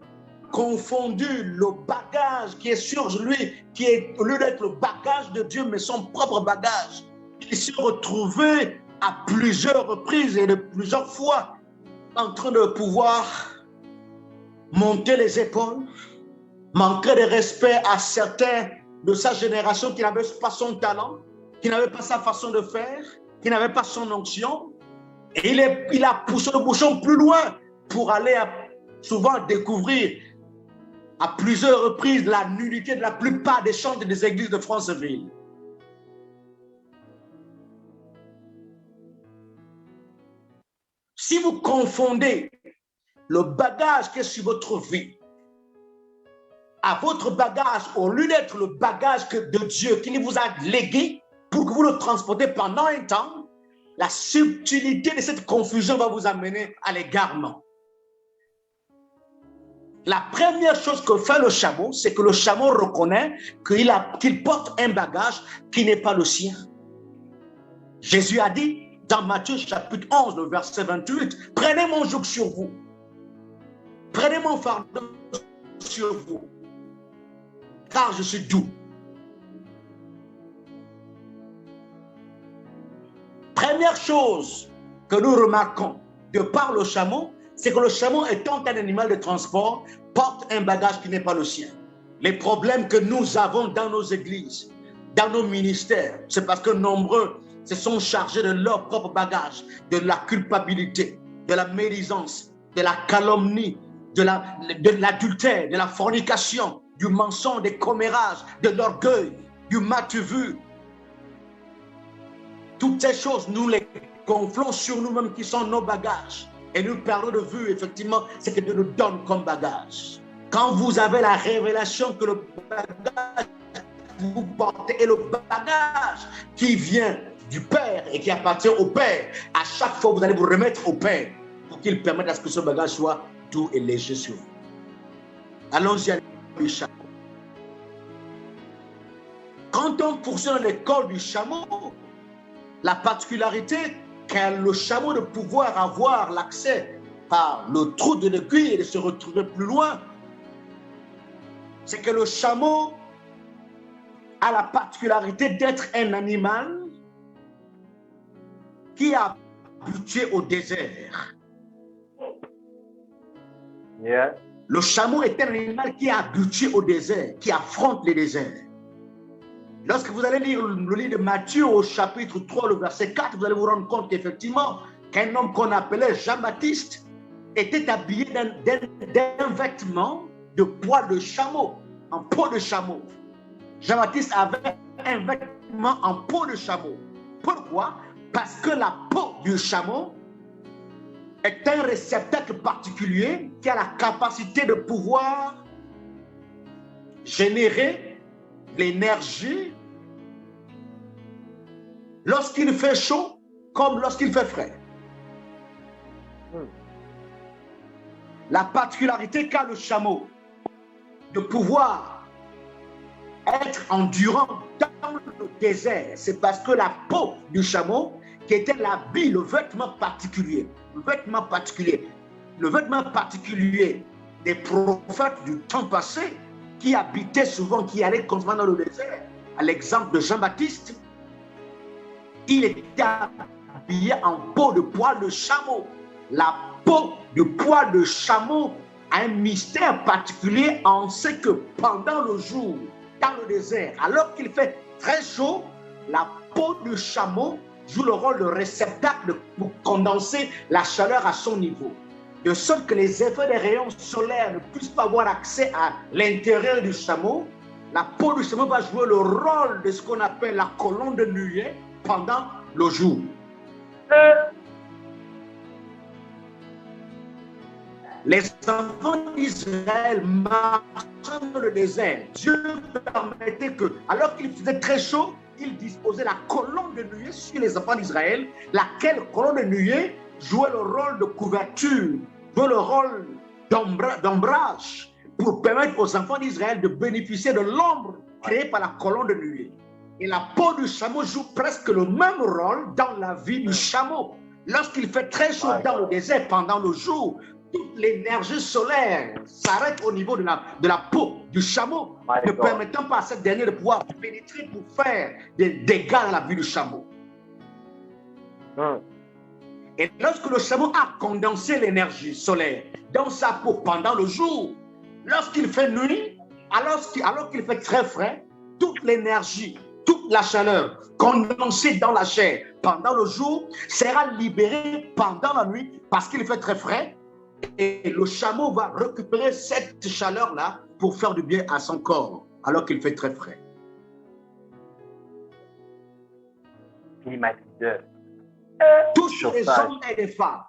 S3: confondu le bagage qui est sur lui, qui est au lieu d'être le bagage de Dieu, mais son propre bagage, il s'est retrouvé à plusieurs reprises et de plusieurs fois en train de pouvoir monter les épaules, manquer de respect à certains de sa génération qui n'avaient pas son talent, qui n'avaient pas sa façon de faire, qui n'avaient pas son onction. Et il a poussé le bouchon plus loin pour aller souvent découvrir à plusieurs reprises la nullité de la plupart des chantres des églises de Franceville. Si vous confondez le bagage qui est sur votre vie à votre bagage, au lieu d'être le bagage de Dieu qui vous a légué pour que vous le transportez pendant un temps, la subtilité de cette confusion va vous amener à l'égarement. La première chose que fait le chameau, c'est que le chameau reconnaît qu'il porte un bagage qui n'est pas le sien. Jésus a dit dans Matthieu chapitre 11, le verset 28, « Prenez mon joug sur vous, prenez mon fardeau sur vous, car je suis doux. » Première chose que nous remarquons de par le chameau, c'est que le chameau, étant un animal de transport, porte un bagage qui n'est pas le sien. Les problèmes que nous avons dans nos églises, dans nos ministères, c'est parce que nombreux se sont chargés de leur propre bagage, de la culpabilité, de la médisance, de la calomnie, de l'adultère, de la fornication, du mensonge, des commérages, de l'orgueil, du m'as-tu vu. Toutes ces choses, nous les gonflons sur nous-mêmes qui sont nos bagages. Et nous perdons de vue, effectivement, ce que Dieu nous donne comme bagage. Quand vous avez la révélation que le bagage que vous portez est le bagage qui vient du Père et qui appartient au Père, à chaque fois, vous allez vous remettre au Père pour qu'il permette à ce que ce bagage soit doux et léger sur vous. Allons-y à l'école du chameau. Quand on poursuit l'école du chameau, la particularité qu'a le chameau de pouvoir avoir l'accès par le trou de l'aiguille et de se retrouver plus loin, c'est que le chameau a la particularité d'être un animal qui est habitué au désert.
S4: Yeah.
S3: Le chameau est un animal qui est habitué au désert, qui affronte les déserts. Lorsque vous allez lire le livre de Matthieu au chapitre 3, le verset 4, vous allez vous rendre compte qu'effectivement, qu'un homme qu'on appelait Jean-Baptiste était habillé d'un vêtement de poil de chameau, en peau de chameau. Jean-Baptiste avait un vêtement en peau de chameau. Pourquoi? Parce que la peau du chameau est un réceptacle particulier qui a la capacité de pouvoir générer l'énergie lorsqu'il fait chaud comme lorsqu'il fait frais. La particularité qu'a le chameau de pouvoir être endurant dans le désert, c'est parce que la peau du chameau, qui était l'habit, le vêtement particulier des prophètes du temps passé, qui habitaient souvent, qui allaient constamment dans le désert. À l'exemple de Jean-Baptiste, il était habillé en peau de poil de chameau. La peau de poil de chameau a un mystère particulier en ce que pendant le jour, dans le désert, alors qu'il fait très chaud, la peau de chameau joue le rôle de réceptacle pour condenser la chaleur à son niveau. De sorte que les effets des rayons solaires ne puissent pas avoir accès à l'intérieur du chameau. La peau du chameau va jouer le rôle de ce qu'on appelle la colonne de nuée pendant le jour. Les enfants d'Israël marchant dans le désert, Dieu permettait que, alors qu'il faisait très chaud, il disposait la colonne de nuée sur les enfants d'Israël, laquelle colonne de nuée jouait le rôle de couverture, jouait le rôle d'ombrage pour permettre aux enfants d'Israël de bénéficier de l'ombre créée par la colonne de nuée. Et la peau du chameau joue presque le même rôle dans la vie du chameau. Lorsqu'il fait très chaud dans le désert pendant le jour, toute l'énergie solaire s'arrête au niveau de la peau du chameau, ne permettant pas à cette dernière de pouvoir pénétrer pour faire des dégâts dans la vie du chameau. Et lorsque le chameau a condensé l'énergie solaire dans sa peau pendant le jour, lorsqu'il fait nuit, alors qu'il fait très frais, toute l'énergie, toute la chaleur condensée dans la chair pendant le jour sera libérée pendant la nuit parce qu'il fait très frais. Et le chameau va récupérer cette chaleur-là pour faire du bien à son corps, alors qu'il fait très frais. Tous les hommes et les femmes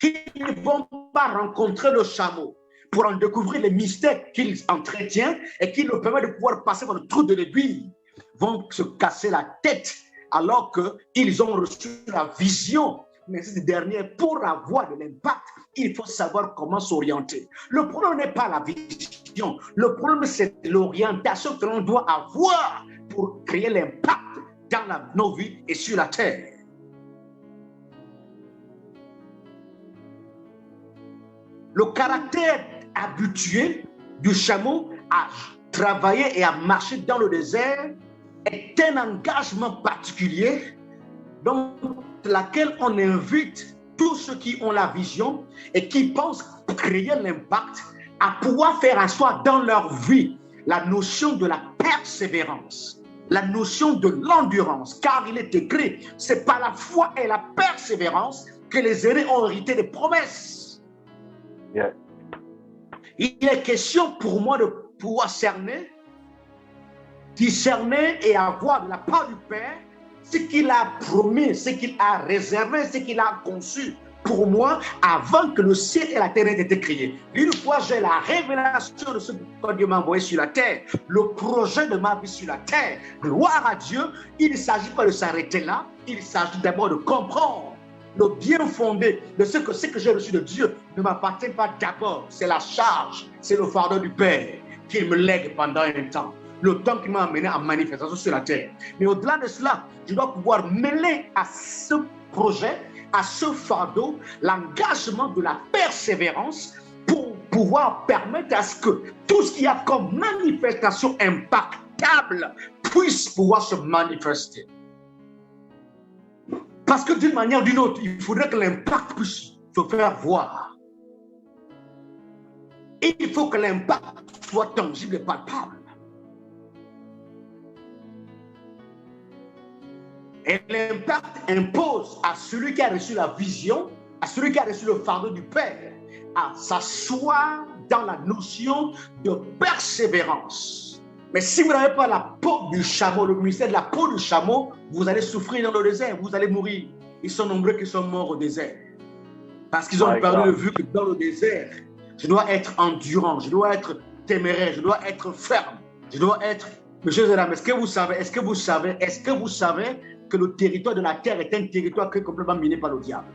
S3: qui ne vont pas rencontrer le chameau pour en découvrir les mystères qu'il entretient et qui leur permet de pouvoir passer dans le trou de l'aiguille vont se casser la tête alors qu'ils ont reçu la vision. Mais ces derniers, pour avoir de l'impact, il faut savoir comment s'orienter. Le problème n'est pas la vision. Le problème, c'est l'orientation que l'on doit avoir pour créer l'impact dans nos vies et sur la terre. Le caractère habitué du chameau à travailler et à marcher dans le désert est un engagement particulier dans laquelle on invite tous ceux qui ont la vision et qui pensent créer l'impact à pouvoir faire asseoir dans leur vie la notion de la persévérance, la notion de l'endurance, car il est écrit, c'est par la foi et la persévérance que les aînés ont hérité des promesses. Yeah. Il est question pour moi de pouvoir discerner et avoir de la part du Père ce qu'il a promis, ce qu'il a réservé, ce qu'il a conçu pour moi avant que le ciel et la terre aient été créés. Une fois j'ai la révélation de ce que Dieu m'a envoyé sur la terre, le projet de ma vie sur la terre, gloire à Dieu, il ne s'agit pas de s'arrêter là, il s'agit d'abord de comprendre le bien fondé de ce que j'ai reçu de Dieu ne m'appartient pas d'abord. C'est la charge, c'est le fardeau du Père qu'il me lègue pendant un temps. Le temps qui m'a amené en manifestation sur la terre. Mais au-delà de cela, je dois pouvoir mêler à ce projet, à ce fardeau, l'engagement de la persévérance pour pouvoir permettre à ce que tout ce qu'il y a comme manifestation impactable puisse pouvoir se manifester. Parce que d'une manière ou d'une autre, il faudrait que l'impact puisse se faire voir. Et il faut que l'impact soit tangible et palpable. Et l'impact impose à celui qui a reçu la vision, à celui qui a reçu le fardeau du Père, à s'asseoir dans la notion de persévérance. Mais si vous n'avez pas la peau du chameau, le mystère de la peau du chameau, vous allez souffrir dans le désert, vous allez mourir. Ils sont nombreux qui sont morts au désert. Parce qu'ils ont perdu de vue que dans le désert, je dois être endurant, je dois être téméraire, je dois être ferme, je dois être Monsieur Zéram, est-ce que vous savez que le territoire de la terre est un territoire qui est complètement miné par le diable?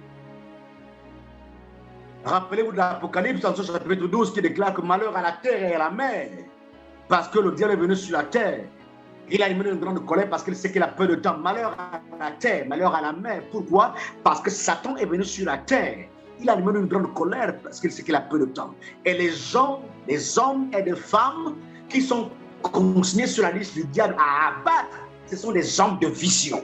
S3: Rappelez-vous de l'Apocalypse, en chapitre 12, qui déclare que malheur à la terre et à la mer, parce que le diable est venu sur la terre. Il a émis une grande colère parce qu'il sait qu'il a peu de temps. Malheur à la terre, malheur à la mer. Pourquoi? Parce que Satan est venu sur la terre. Il a émis une grande colère parce qu'il sait qu'il a peu de temps. Et les hommes et les femmes qui sont consignés sur la liste du diable à abattre, ce sont des hommes de vision.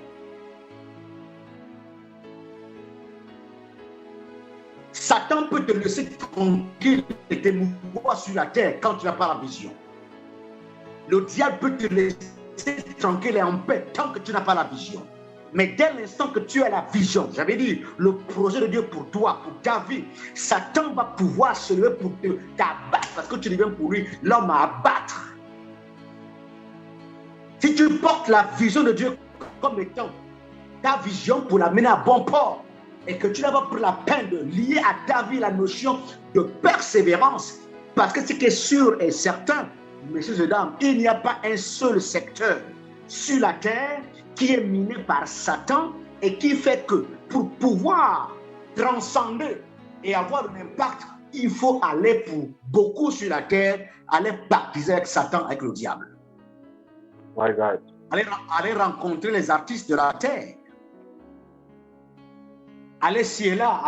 S3: Satan peut te laisser tranquille et te mouvoir sur la terre quand tu n'as pas la vision. Le diable peut te laisser tranquille et en paix tant que tu n'as pas la vision. Mais dès l'instant que tu as la vision, j'avais dit, le projet de Dieu pour toi, pour ta vie, Satan va pouvoir se lever pour t'abattre parce que tu deviens pour lui l'homme à abattre. Si tu portes la vision de Dieu comme étant ta vision pour l'amener à bon port et que tu n'as pas pris la peine de lier à ta vie la notion de persévérance, parce que ce qui est sûr et certain, messieurs et dames, il n'y a pas un seul secteur sur la terre qui est miné par Satan et qui fait que pour pouvoir transcender et avoir un impact, il faut aller pour beaucoup sur la terre, aller baptiser avec Satan, avec le diable.
S4: My God.
S3: Aller rencontrer les artistes de la terre. Aller ci et là,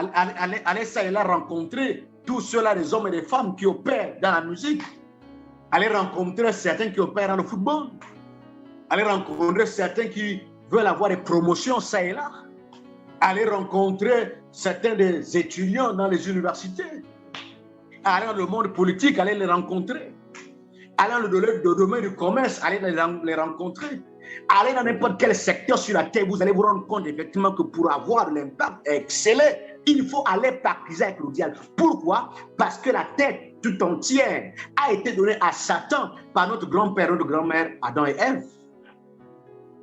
S3: aller ça et là rencontrer tous ceux-là, les hommes et les femmes qui opèrent dans la musique. Aller rencontrer certains qui opèrent dans le football. Aller rencontrer certains qui veulent avoir des promotions ça et là. Aller rencontrer certains des étudiants dans les universités. Aller dans le monde politique, aller les rencontrer. Aller dans le domaine du commerce, aller les rencontrer. Allez dans n'importe quel secteur sur la terre, vous allez vous rendre compte effectivement que pour avoir l'impact excellent, il faut aller baptiser avec le diable. Pourquoi? Parce que la terre tout entière a été donnée à Satan par notre grand-père, notre grand-mère, Adam et Ève.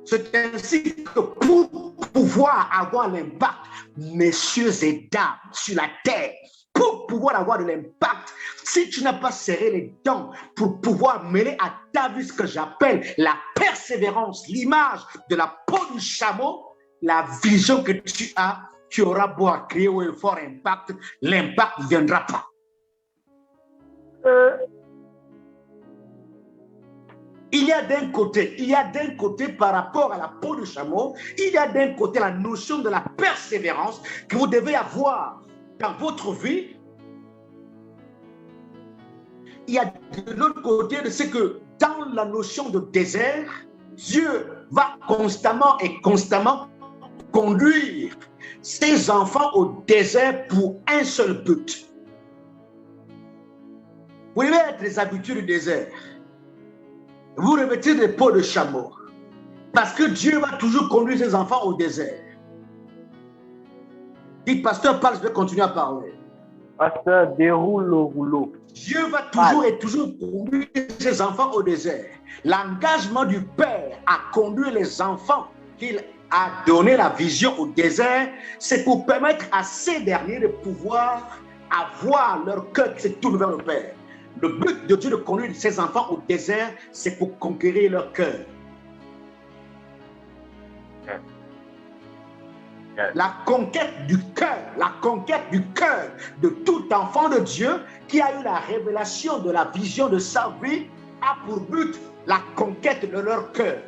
S3: C'est ainsi que pour pouvoir avoir l'impact, messieurs et dames, sur la terre, pour pouvoir avoir de l'impact, si tu n'as pas serré les dents pour pouvoir mêler à ta vie ce que j'appelle la persévérance, l'image de la peau du chameau, la vision que tu as, tu auras beau à créer un fort impact, l'impact ne viendra pas. Il y a d'un côté par rapport à la peau du chameau, il y a d'un côté la notion de la persévérance que vous devez avoir dans votre vie. Il y a de l'autre côté de ce que dans la notion de désert, Dieu va constamment conduire ses enfants au désert pour un seul but. Vous devez être les habitués du désert. Vous revêtez des peaux de chameau. Parce que Dieu va toujours conduire ses enfants au désert. Dites, pasteur, parle, je vais continuer à parler.
S4: Pasteur, déroule le rouleau.
S3: Dieu va toujours conduire ses enfants au désert. L'engagement du Père à conduire les enfants qu'il a donné la vision au désert, c'est pour permettre à ces derniers de pouvoir avoir leur cœur qui se tourne vers le Père. Le but de Dieu de conduire ses enfants au désert, c'est pour conquérir leur cœur. La conquête du cœur de tout enfant de Dieu qui a eu la révélation de la vision de sa vie a pour but la conquête de leur cœur.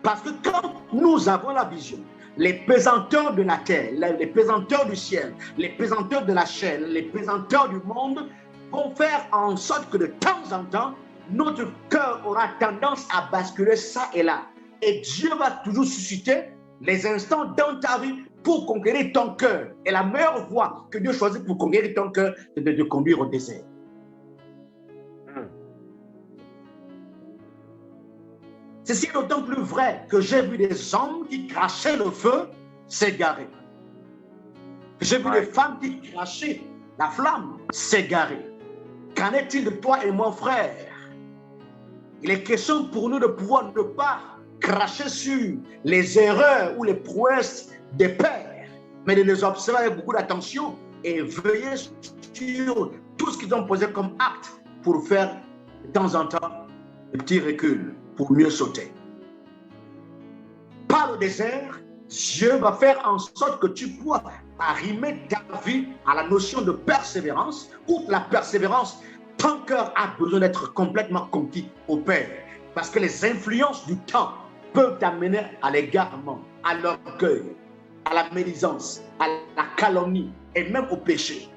S3: Parce que quand nous avons la vision, les pesanteurs de la terre, les pesanteurs du ciel, les pesanteurs de la chair, les pesanteurs du monde vont faire en sorte que de temps en temps, notre cœur aura tendance à basculer ça et là. Et Dieu va toujours susciter les instants dans ta vie pour conquérir ton cœur. Et la meilleure voie que Dieu choisit pour conquérir ton cœur, c'est de te conduire au désert. Ceci est d'autant plus vrai que j'ai vu des hommes qui crachaient le feu s'égarer. J'ai vu des femmes qui crachaient la flamme s'égarer. Qu'en est-il de toi et mon frère? Il est question pour nous de pouvoir ne pas cracher sur les erreurs ou les prouesses des pères, mais de les observer avec beaucoup d'attention et veiller sur tout ce qu'ils ont posé comme acte pour faire de temps en temps le petit recul pour mieux sauter. Par le désert, Dieu va faire en sorte que tu puisses arrimer ta vie à la notion de persévérance. Outre la persévérance, ton cœur a besoin d'être complètement conquis au Père. Parce que les influences du temps peuvent t'amener à l'égarement, à l'orgueil, à la médisance, à la calomnie et même au péché.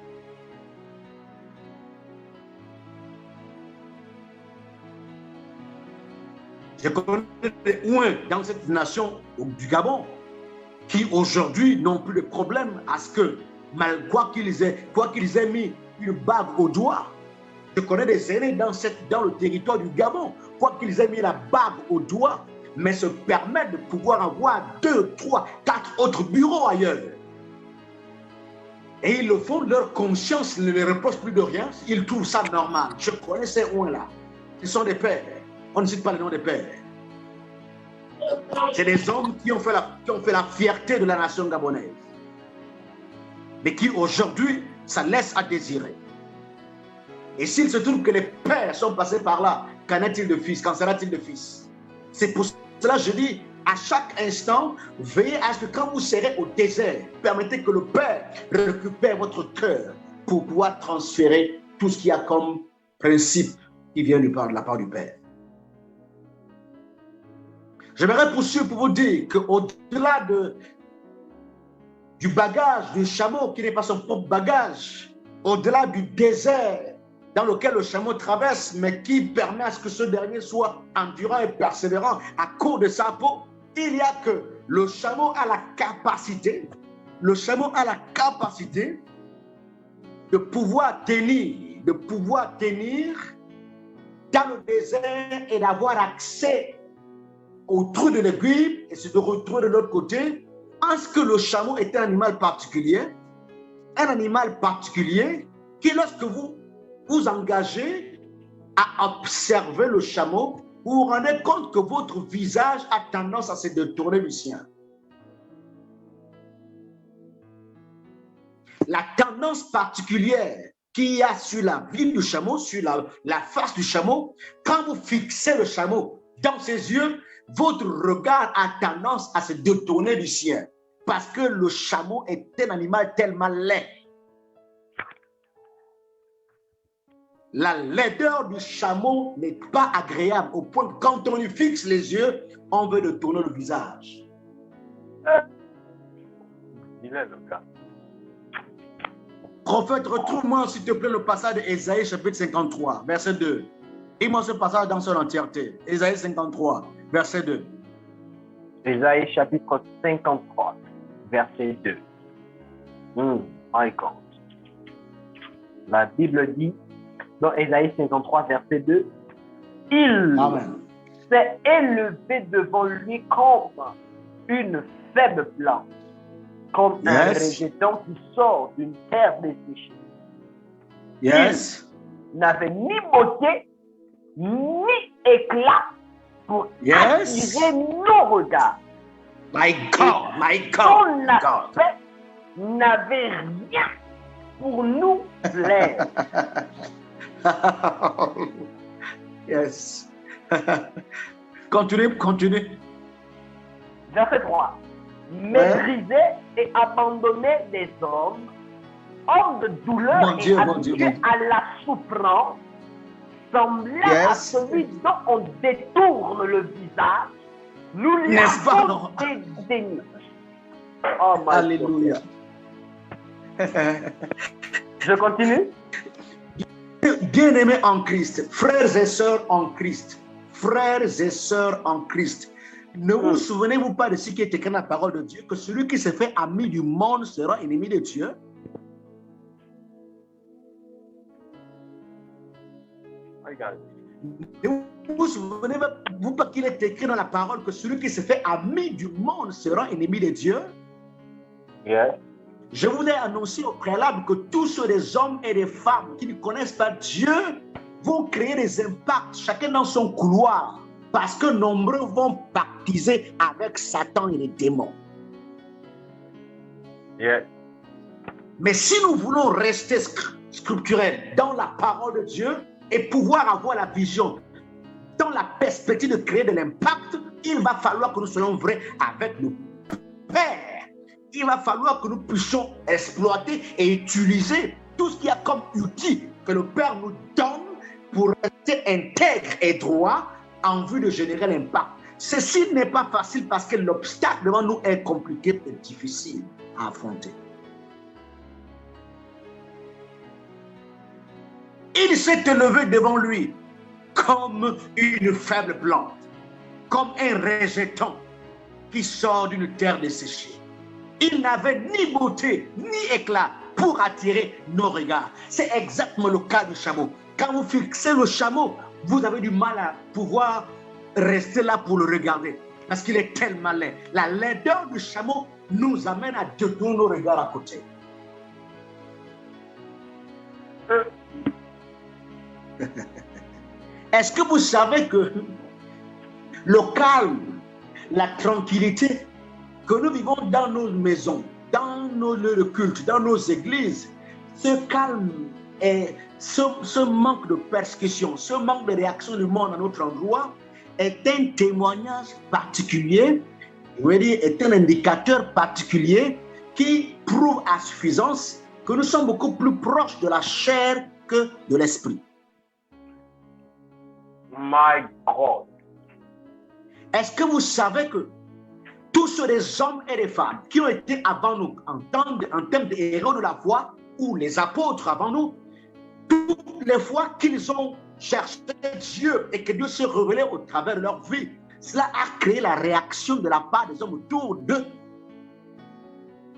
S3: Je connais des ouins dans cette nation du Gabon qui aujourd'hui n'ont plus de problème à ce que, quoi qu'ils aient mis une bague au doigt. Je connais des aînés dans le territoire du Gabon, quoi qu'ils aient mis la bague au doigt, mais se permettent de pouvoir avoir 2, 3, 4 autres bureaux ailleurs. Et ils le font, leur conscience ne les reproche plus de rien, ils trouvent ça normal. Je connais ces ouins-là. Ce sont des pères. On ne cite pas le nom des pères. C'est des hommes qui ont fait la fierté de la nation gabonaise. Mais qui aujourd'hui, ça laisse à désirer. Et s'il se trouve que les pères sont passés par là, qu'en est-il de fils? Qu'en sera-t-il de fils? C'est pour cela que je dis, à chaque instant, veillez à ce que quand vous serez au désert, permettez que le Père récupère votre cœur pour pouvoir transférer tout ce qu'il y a comme principe qui vient de la part du Père. J'aimerais poursuivre pour vous dire qu'au-delà du bagage du chameau qui n'est pas son propre bagage, au-delà du désert dans lequel le chameau traverse, mais qui permet à ce que ce dernier soit endurant et persévérant à cause de sa peau, il y a que le chameau a la capacité de pouvoir tenir dans le désert et d'avoir accès au trou de l'aiguille et se retrouver de l'autre côté, parce que le chameau est un animal particulier qui, lorsque vous vous engagez à observer le chameau, vous vous rendez compte que votre visage a tendance à se détourner du sien. La tendance particulière qu'il y a sur la vie du chameau, sur la face du chameau, quand vous fixez le chameau dans ses yeux, votre regard a tendance à se détourner du sien. Parce que le chameau est un animal tellement laid. La laideur du chameau n'est pas agréable au point que quand on lui fixe les yeux, on veut de tourner le visage. Prophète, retrouve-moi s'il te plaît le passage d'Ésaïe chapitre 53, verset 2. Dis-moi ce passage dans son entièreté. Ésaïe 53, verset 2.
S4: Ésaïe chapitre 53, verset 2. My God. La Bible dit, dans Ésaïe 53, verset 2, il s'est élevé devant lui comme une faible plante, comme un rejeton qui sort d'une terre desséchée.
S3: Yes.
S4: Il n'avait ni beauté, ni éclat pour attirer nos regards.
S3: My God, my God.
S4: Son aspect n'avait rien pour nous plaire.
S3: Yes. Continue.
S4: Verset 3. Méprisé et abandonné des hommes de douleur et habitué à la souffrance, semblait à celui dont on détourne le visage, nous lui avons dédaigné. Oh my
S3: Alléluia.
S4: Je continue.
S3: Bien-aimés en Christ, frères et sœurs en Christ, ne vous souvenez-vous pas de ce qui est écrit dans la parole de Dieu, que celui qui se fait ami du monde sera ennemi de Dieu? Ne vous souvenez-vous pas qu'il est écrit dans la parole que celui qui se fait ami du monde sera ennemi de Dieu?
S4: Yes.
S3: Je voulais annoncer au préalable que tous les hommes et les femmes qui ne connaissent pas Dieu vont créer des impacts, chacun dans son couloir, parce que nombreux vont pactiser avec Satan et les démons.
S4: Yes.
S3: Mais si nous voulons rester scripturels dans la parole de Dieu et pouvoir avoir la vision
S5: dans la perspective de créer de l'impact, il va falloir que nous soyons vrais avec le Père. Il va falloir que nous puissions exploiter et utiliser tout ce qu'il y a comme outil que le Père nous donne pour rester intègre et droit en vue de générer l'impact. Ceci n'est pas facile parce que l'obstacle devant nous est compliqué et difficile à affronter. Il s'est élevé devant lui comme une faible plante, comme un rejeton qui sort d'une terre desséchée. Il n'avait ni beauté ni éclat pour attirer nos regards. C'est exactement le cas du chameau. Quand vous fixez le chameau, vous avez du mal à pouvoir rester là pour le regarder parce qu'il est tellement laid. La laideur du chameau nous amène à détourner nos regards à côté. Est-ce que vous savez que le calme, la tranquillité que nous vivons dans nos maisons, dans nos lieux de culte, dans nos églises, ce calme et ce manque de persécution, ce manque de réaction du monde à notre endroit est un témoignage particulier, je veux dire, est un indicateur particulier qui prouve à suffisance que nous sommes beaucoup plus proches de la chair que de l'esprit.
S4: My God.
S5: Est-ce que vous savez que tous les hommes et les femmes qui ont été avant nous en termes de héros de la foi ou les apôtres avant nous, toutes les fois qu'ils ont cherché Dieu et que Dieu s'est révélé au travers de leur vie, cela a créé la réaction de la part des hommes autour d'eux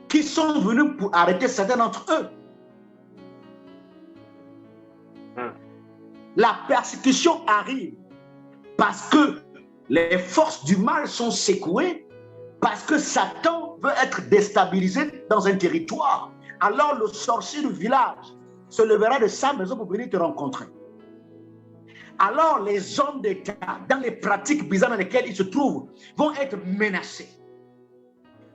S5: qui sont venus pour arrêter certains d'entre eux. La persécution arrive parce que les forces du mal sont secouées, parce que Satan veut être déstabilisé dans un territoire. Alors le sorcier du village se lèvera de sa maison pour venir te rencontrer. Alors les hommes d'État, dans les pratiques bizarres dans lesquelles ils se trouvent, vont être menacés.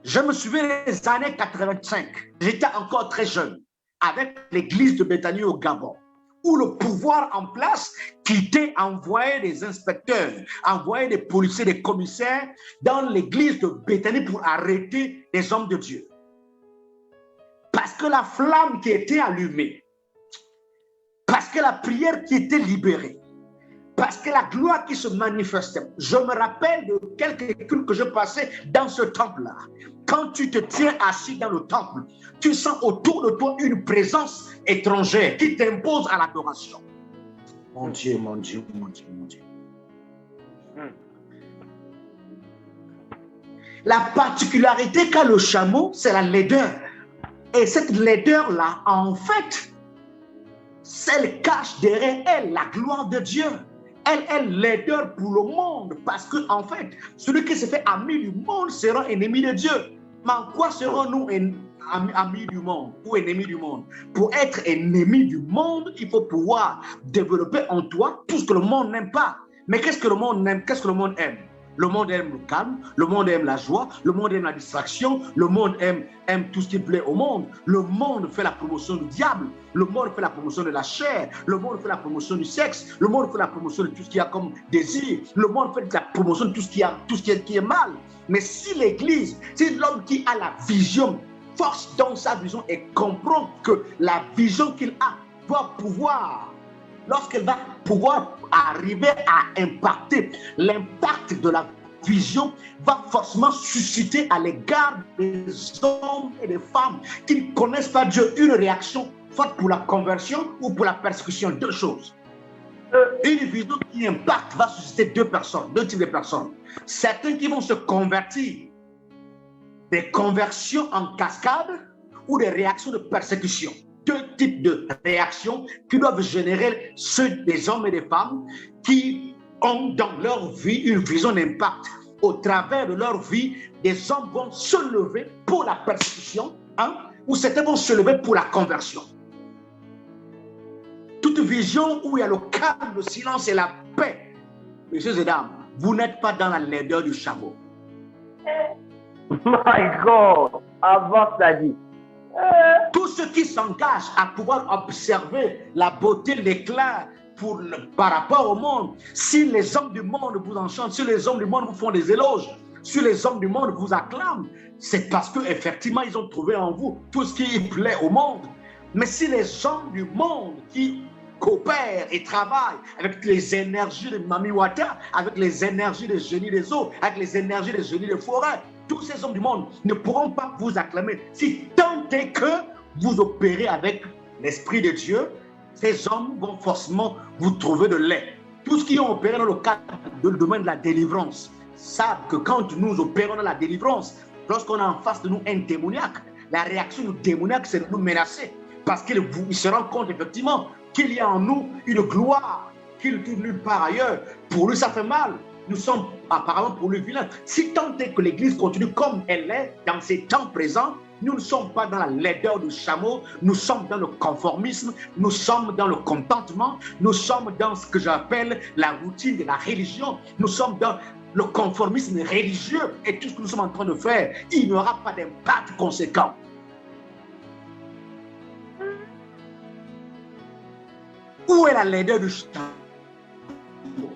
S5: Je me souviens des années 85, j'étais encore très jeune, avec l'église de Béthanie au Gabon, où le pouvoir en place quittait, envoyait des inspecteurs, envoyait des policiers, des commissaires dans l'église de Béthanie pour arrêter les hommes de Dieu. Parce que la flamme qui était allumée, parce que la prière qui était libérée, parce que la gloire qui se manifestait. Je me rappelle de quelques cultes que je passais dans ce temple-là. Quand tu te tiens assis dans le temple, tu sens autour de toi une présence étrangère qui t'impose à l'adoration. Mon Dieu, mon Dieu, mon Dieu, mon Dieu. La particularité qu'a le chameau, c'est la laideur. Et cette laideur-là, en fait, elle cache derrière elle la gloire de Dieu. Elle est laideur pour le monde parce que, en fait, celui qui se fait ami du monde sera ennemi de Dieu. Mais en quoi serons-nous amis du monde ou ennemis du monde? Pour être ennemi du monde, il faut pouvoir développer en toi tout ce que le monde n'aime pas. Mais qu'est-ce que le monde aime? Qu'est-ce que le monde aime? Le monde aime le calme, le monde aime la joie, le monde aime la distraction, le monde aime tout ce qui plaît au monde. Le monde fait la promotion du diable, le monde fait la promotion de la chair, le monde fait la promotion du sexe, le monde fait la promotion de tout ce qu'il y a comme désir, le monde fait la promotion de tout ce qui est mal. Mais si l'Église, si l'homme qui a la vision, force dans sa vision et comprend que la vision qu'il a va pouvoir, lorsqu'elle va pouvoir arriver à impacter, l'impact de la vision va forcément susciter à l'égard des hommes et des femmes qui ne connaissent pas Dieu une réaction soit pour la conversion ou pour la persécution. Deux choses. Une vision qui impacte va susciter deux types de personnes. Certains qui vont se convertir, des conversions en cascade ou des réactions de persécution. Deux types de réactions qui doivent générer ceux des hommes et des femmes qui ont dans leur vie une vision d'impact. Au travers de leur vie, des hommes vont se lever pour la persécution, ou certains vont se lever pour la conversion. Toute vision où il y a le calme, le silence et la paix, messieurs et dames, vous n'êtes pas dans la laideur du chameau.
S4: My God, avant ça dit.
S5: Tous ceux qui s'engagent à pouvoir observer la beauté, l'éclat par rapport au monde. Si les hommes du monde vous enchantent, si les hommes du monde vous font des éloges, si les hommes du monde vous acclament, c'est parce qu'effectivement, ils ont trouvé en vous tout ce qui plaît au monde. Mais si les hommes du monde qui coopèrent et travaillent avec les énergies de Mami Wata, avec les énergies des génies des eaux, avec les énergies des génies des forêts, tous ces hommes du monde ne pourront pas vous acclamer. Si tant est que vous opérez avec l'Esprit de Dieu, ces hommes vont forcément vous trouver de lait. Tous ceux qui ont opéré dans le cadre du domaine de la délivrance savent que quand nous opérons dans la délivrance, lorsqu'on a en face de nous un démoniaque, la réaction du démoniaque, c'est de nous menacer. Parce qu'il se rend compte effectivement qu'il y a en nous une gloire qu'il ne trouve nulle part ailleurs. Pour lui, ça fait mal. Nous sommes apparemment pour lui vilains. Si tant est que l'Église continue comme elle est dans ces temps présents, nous ne sommes pas dans la laideur du chameau, nous sommes dans le conformisme, nous sommes dans le contentement, nous sommes dans ce que j'appelle la routine de la religion, nous sommes dans le conformisme religieux et tout ce que nous sommes en train de faire, il n'y aura pas d'impact conséquent. Où est la laideur du chameau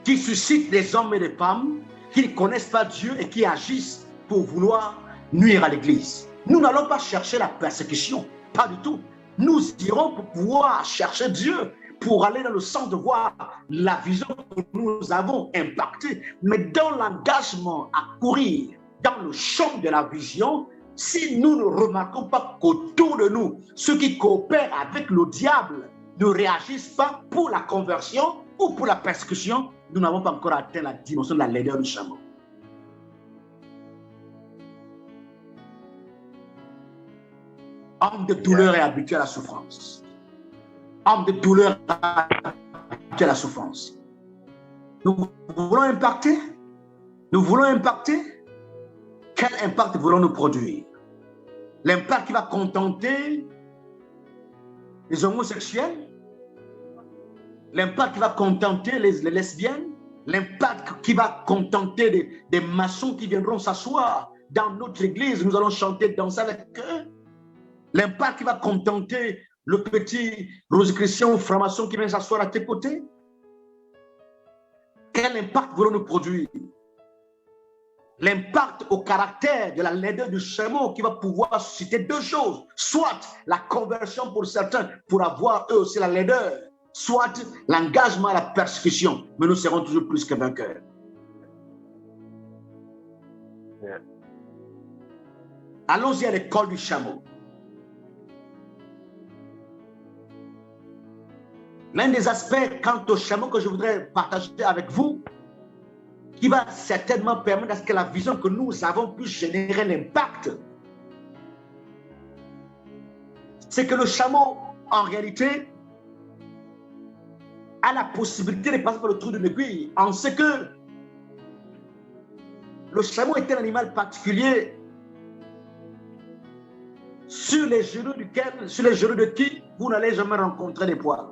S5: qui suscite des hommes et des femmes qui ne connaissent pas Dieu et qui agissent pour vouloir nuire à l'Église? Nous n'allons pas chercher la persécution, pas du tout. Nous irons pour pouvoir chercher Dieu, pour aller dans le sens de voir la vision que nous avons impactée. Mais dans l'engagement à courir dans le champ de la vision, si nous ne remarquons pas qu'autour de nous, ceux qui coopèrent avec le diable ne réagissent pas pour la conversion ou pour la persécution, nous n'avons pas encore atteint la dimension de la laideur du chameau. Homme de douleur et habitué à la souffrance. Homme de douleur et habitué à la souffrance. Nous voulons impacter? Nous voulons impacter? Quel impact voulons-nous produire? L'impact qui va contenter les homosexuels? L'impact qui va contenter les lesbiennes? L'impact qui va contenter des maçons qui viendront s'asseoir dans notre église? Nous allons chanter, danser avec eux? L'impact qui va contenter le petit Rose-Christian ou franc-maçon qui vient s'asseoir à tes côtés? Quel impact voulons-nous produire? L'impact au caractère de la laideur du chameau qui va pouvoir susciter deux choses. Soit la conversion pour certains pour avoir eux aussi la laideur, soit l'engagement à la persécution. Mais nous serons toujours plus que vainqueurs.
S4: Yeah.
S5: Allons-y à l'école du chameau. L'un des aspects quant au chameau que je voudrais partager avec vous, qui va certainement permettre à ce que la vision que nous avons puisse générer l'impact, c'est que le chameau, en réalité, a la possibilité de passer par le trou d'une aiguille. On sait que le chameau est un animal particulier sur les genoux de qui vous n'allez jamais rencontrer des poils.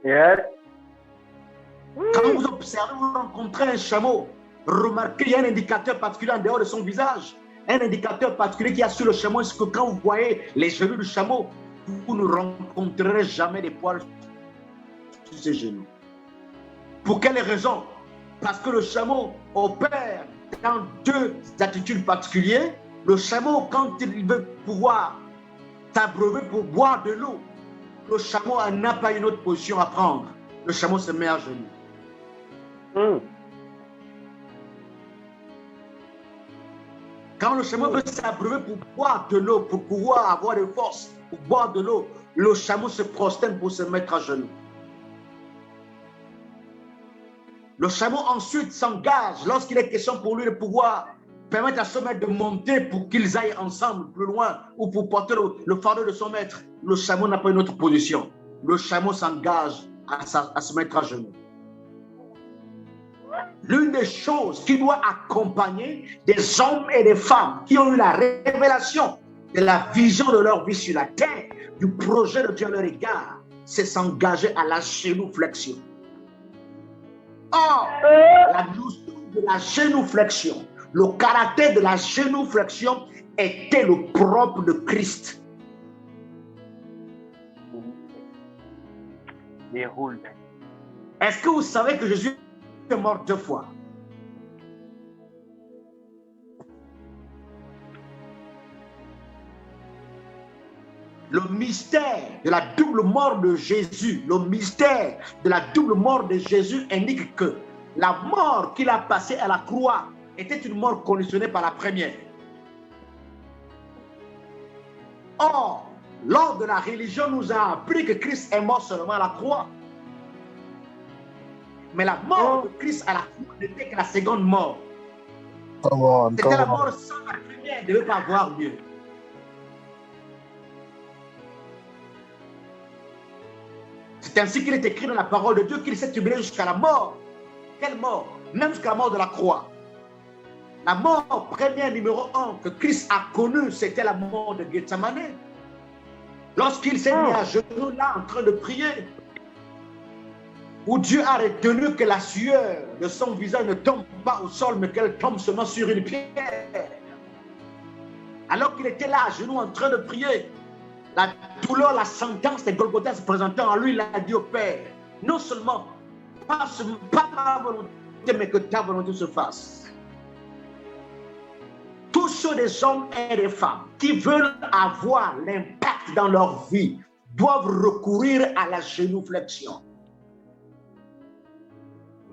S4: Yes.
S5: Quand vous observez, vous rencontrez un chameau, remarquez, il y a un indicateur particulier en dehors de son visage. Un indicateur particulier qui a sur le chameau, c'est que quand vous voyez les genoux du chameau, vous ne rencontrerez jamais des poils sur ses genoux. Pour quelle raison? Parce que le chameau opère dans deux attitudes particulières. Le chameau, quand il veut pouvoir s'abreuver pour boire de l'eau, le chameau n'a pas une autre position à prendre. Le chameau se met à genoux. Quand le chameau veut s'abreuver pour boire de l'eau, pour pouvoir avoir de force, pour boire de l'eau, le chameau se prosterne pour se mettre à genoux. Le chameau ensuite s'engage lorsqu'il est question pour lui de pouvoir permettre à son maître de monter pour qu'ils aillent ensemble plus loin ou pour porter le fardeau de son maître. Le chameau n'a pas une autre position. Le chameau s'engage à se mettre à genoux. L'une des choses qui doit accompagner des hommes et des femmes qui ont eu la révélation de la vision de leur vie sur la terre, du projet de Dieu à leur égard, c'est s'engager à la génouflexion. Or, la notion de la génouflexion, le caractère de la génouflexion était le propre de Christ.
S4: ministère. Déroule.
S5: Est-ce que vous savez que Jésus est mort 2 fois? Le mystère de la double mort de Jésus, le mystère de la double mort de Jésus indique que la mort qu'il a passée à la croix était une mort conditionnée par la première. Or, lors de la religion, nous a appris que Christ est mort seulement à la croix. Mais la mort de Christ à la croix n'était que la seconde mort. C'était la mort sans la première, il ne devait pas avoir mieux. C'est ainsi qu'il est écrit dans la parole de Dieu qu'il s'est humilié jusqu'à la mort. Quelle mort? Même jusqu'à la mort de la croix. La mort première numéro 1 que Christ a connue, c'était la mort de Gethsemane. Lorsqu'il s'est mis à genoux là en train de prier, où Dieu a retenu que la sueur de son visage ne tombe pas au sol, mais qu'elle tombe seulement sur une pierre. Alors qu'il était là à genoux en train de prier, la douleur, la sentence de Golgotha se présentant en lui, il a dit au Père, non seulement pas ma volonté, mais que ta volonté se fasse. Tous ceux des hommes et des femmes qui veulent avoir l'impact dans leur vie doivent recourir à la génuflexion.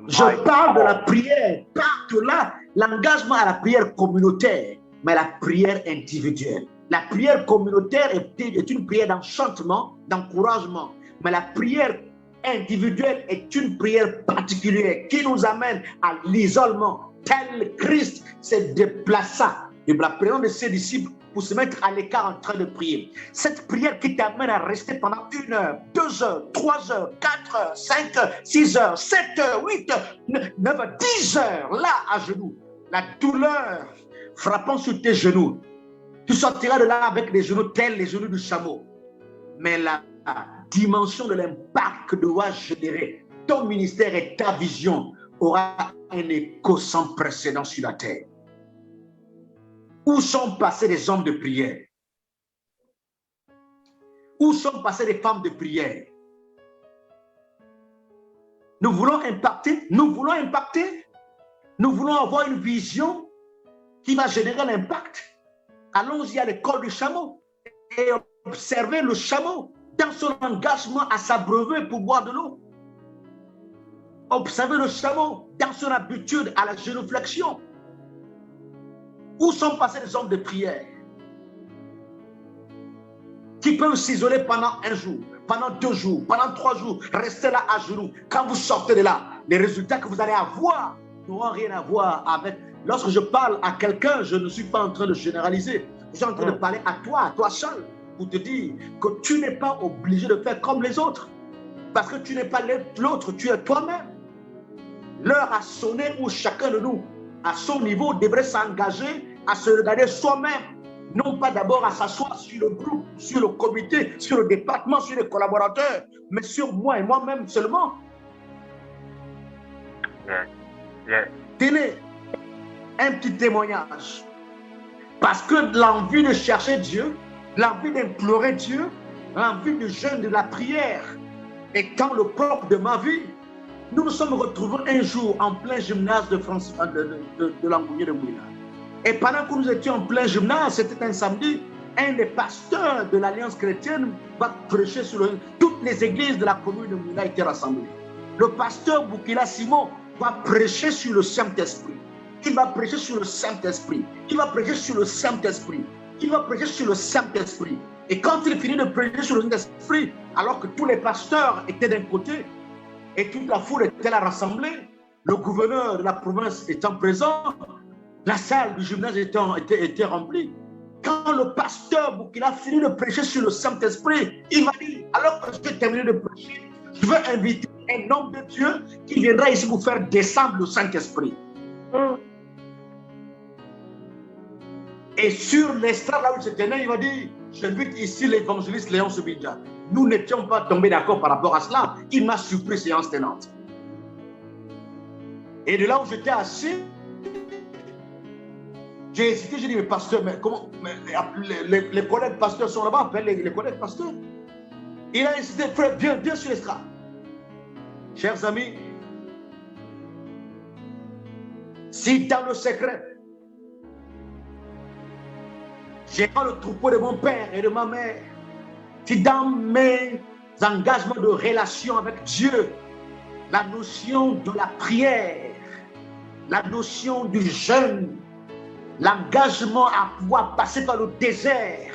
S5: Je parle de la prière, pas de là, l'engagement à la prière communautaire, mais la prière individuelle. La prière communautaire est une prière d'enchantement, d'encouragement, mais la prière individuelle est une prière particulière qui nous amène à l'isolement, tel Christ s'est déplacé de la présence de ses disciples pour se mettre à l'écart en train de prier. Cette prière qui t'amène à rester pendant 1 heure, 2 heures, 3 heures, 4 heures, 5 heures, 6 heures, 7 heures, 8 heures, 9 heures, 10 heures, là à genoux. La douleur frappant sur tes genoux. Tu sortiras de là avec des genoux tels les genoux du chameau. Mais la dimension de l'impact que doit générer ton ministère et ta vision aura un écho sans précédent sur la terre. Où sont passés les hommes de prière? Où sont passées les femmes de prière? Nous voulons impacter, nous voulons avoir une vision qui va générer l'impact. Allons-y à l'école du chameau et observer le chameau dans son engagement à s'abreuver pour boire de l'eau. Observer le chameau dans son habitude à la génuflexion. Où sont passés les hommes de prière qui peuvent s'isoler pendant 1 jour, pendant 2 jours, pendant 3 jours, rester là à genoux. Quand vous sortez de là, les résultats que vous allez avoir n'auront rien à voir avec... Lorsque je parle à quelqu'un, je ne suis pas en train de généraliser. Je suis en train de parler à toi seul, pour te dire que tu n'es pas obligé de faire comme les autres. Parce que tu n'es pas l'autre, tu es toi-même. L'heure a sonné où chacun de nous, à son niveau, devrait s'engager à se regarder soi-même. Non pas d'abord à s'asseoir sur le groupe, sur le comité, sur le département, sur les collaborateurs, mais sur moi et moi-même seulement. Tenez, un petit témoignage. Parce que l'envie de chercher Dieu, l'envie d'implorer Dieu, l'envie de jeûne, de la prière, étant le propre de ma vie, nous nous sommes retrouvés un jour en plein gymnase de Langounier de Mouila. Et pendant que nous étions en plein gymnase, c'était un samedi, un des pasteurs de l'Alliance chrétienne va prêcher sur toutes les églises de la commune de Mouila étaient rassemblées. Le pasteur Boukila Simon va prêcher sur le Saint-Esprit. Il va prêcher sur le Saint-Esprit. Il va prêcher sur le Saint-Esprit. Il va prêcher sur le Saint-Esprit. Et quand il finit de prêcher sur le Saint-Esprit, alors que tous les pasteurs étaient d'un côté et toute la foule était là rassemblée, le gouverneur de la province étant présent, la salle du gymnase était remplie. Quand le pasteur Boukila finit de prêcher sur le Saint-Esprit, il va dire, alors que j'ai terminé de prêcher, je veux inviter un homme de Dieu qui viendra ici pour faire descendre le Saint-Esprit. Et sur l'estrade là où il se tenait, il va dire, j'invite ici l'évangéliste Léon Subidja. Nous n'étions pas tombés d'accord par rapport à cela. Il m'a surpris séance tenante. Et de là où j'étais assis, j'ai hésité, j'ai dit, mais pasteur, mais comment les collègues pasteurs sont là-bas, appelle les collègues pasteurs. Il a insisté, frère, viens sur l'estrade. Chers amis, si dans le secret, j'ai pas le troupeau de mon père et de ma mère, si dans mes engagements de relation avec Dieu, la notion de la prière, la notion du jeûne, l'engagement à pouvoir passer par le désert,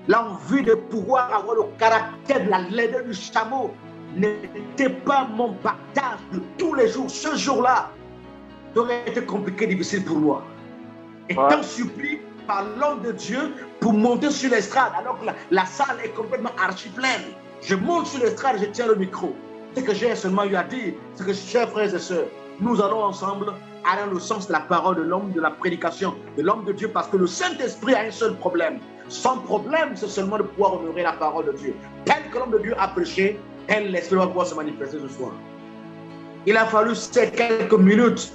S5: l'envie de pouvoir avoir le caractère de la laideur du chameau n'était pas mon partage de tous les jours. Ce jour-là, ça aurait été compliqué, difficile pour moi. Et tant supplie par l'homme de Dieu pour monter sur l'estrade, alors que la salle est complètement archi pleine. Je monte sur l'estrade et je tiens le micro. Ce que j'ai seulement eu à dire, c'est que, chers frères et sœurs, nous allons ensemble aller dans le sens de la parole de l'homme, de la prédication de l'homme de Dieu, parce que le Saint-Esprit a un seul problème. Son problème, c'est seulement de pouvoir honorer la parole de Dieu. Tel que l'homme de Dieu a prêché, tel l'Esprit va pouvoir se manifester ce soir. Il a fallu ces quelques minutes,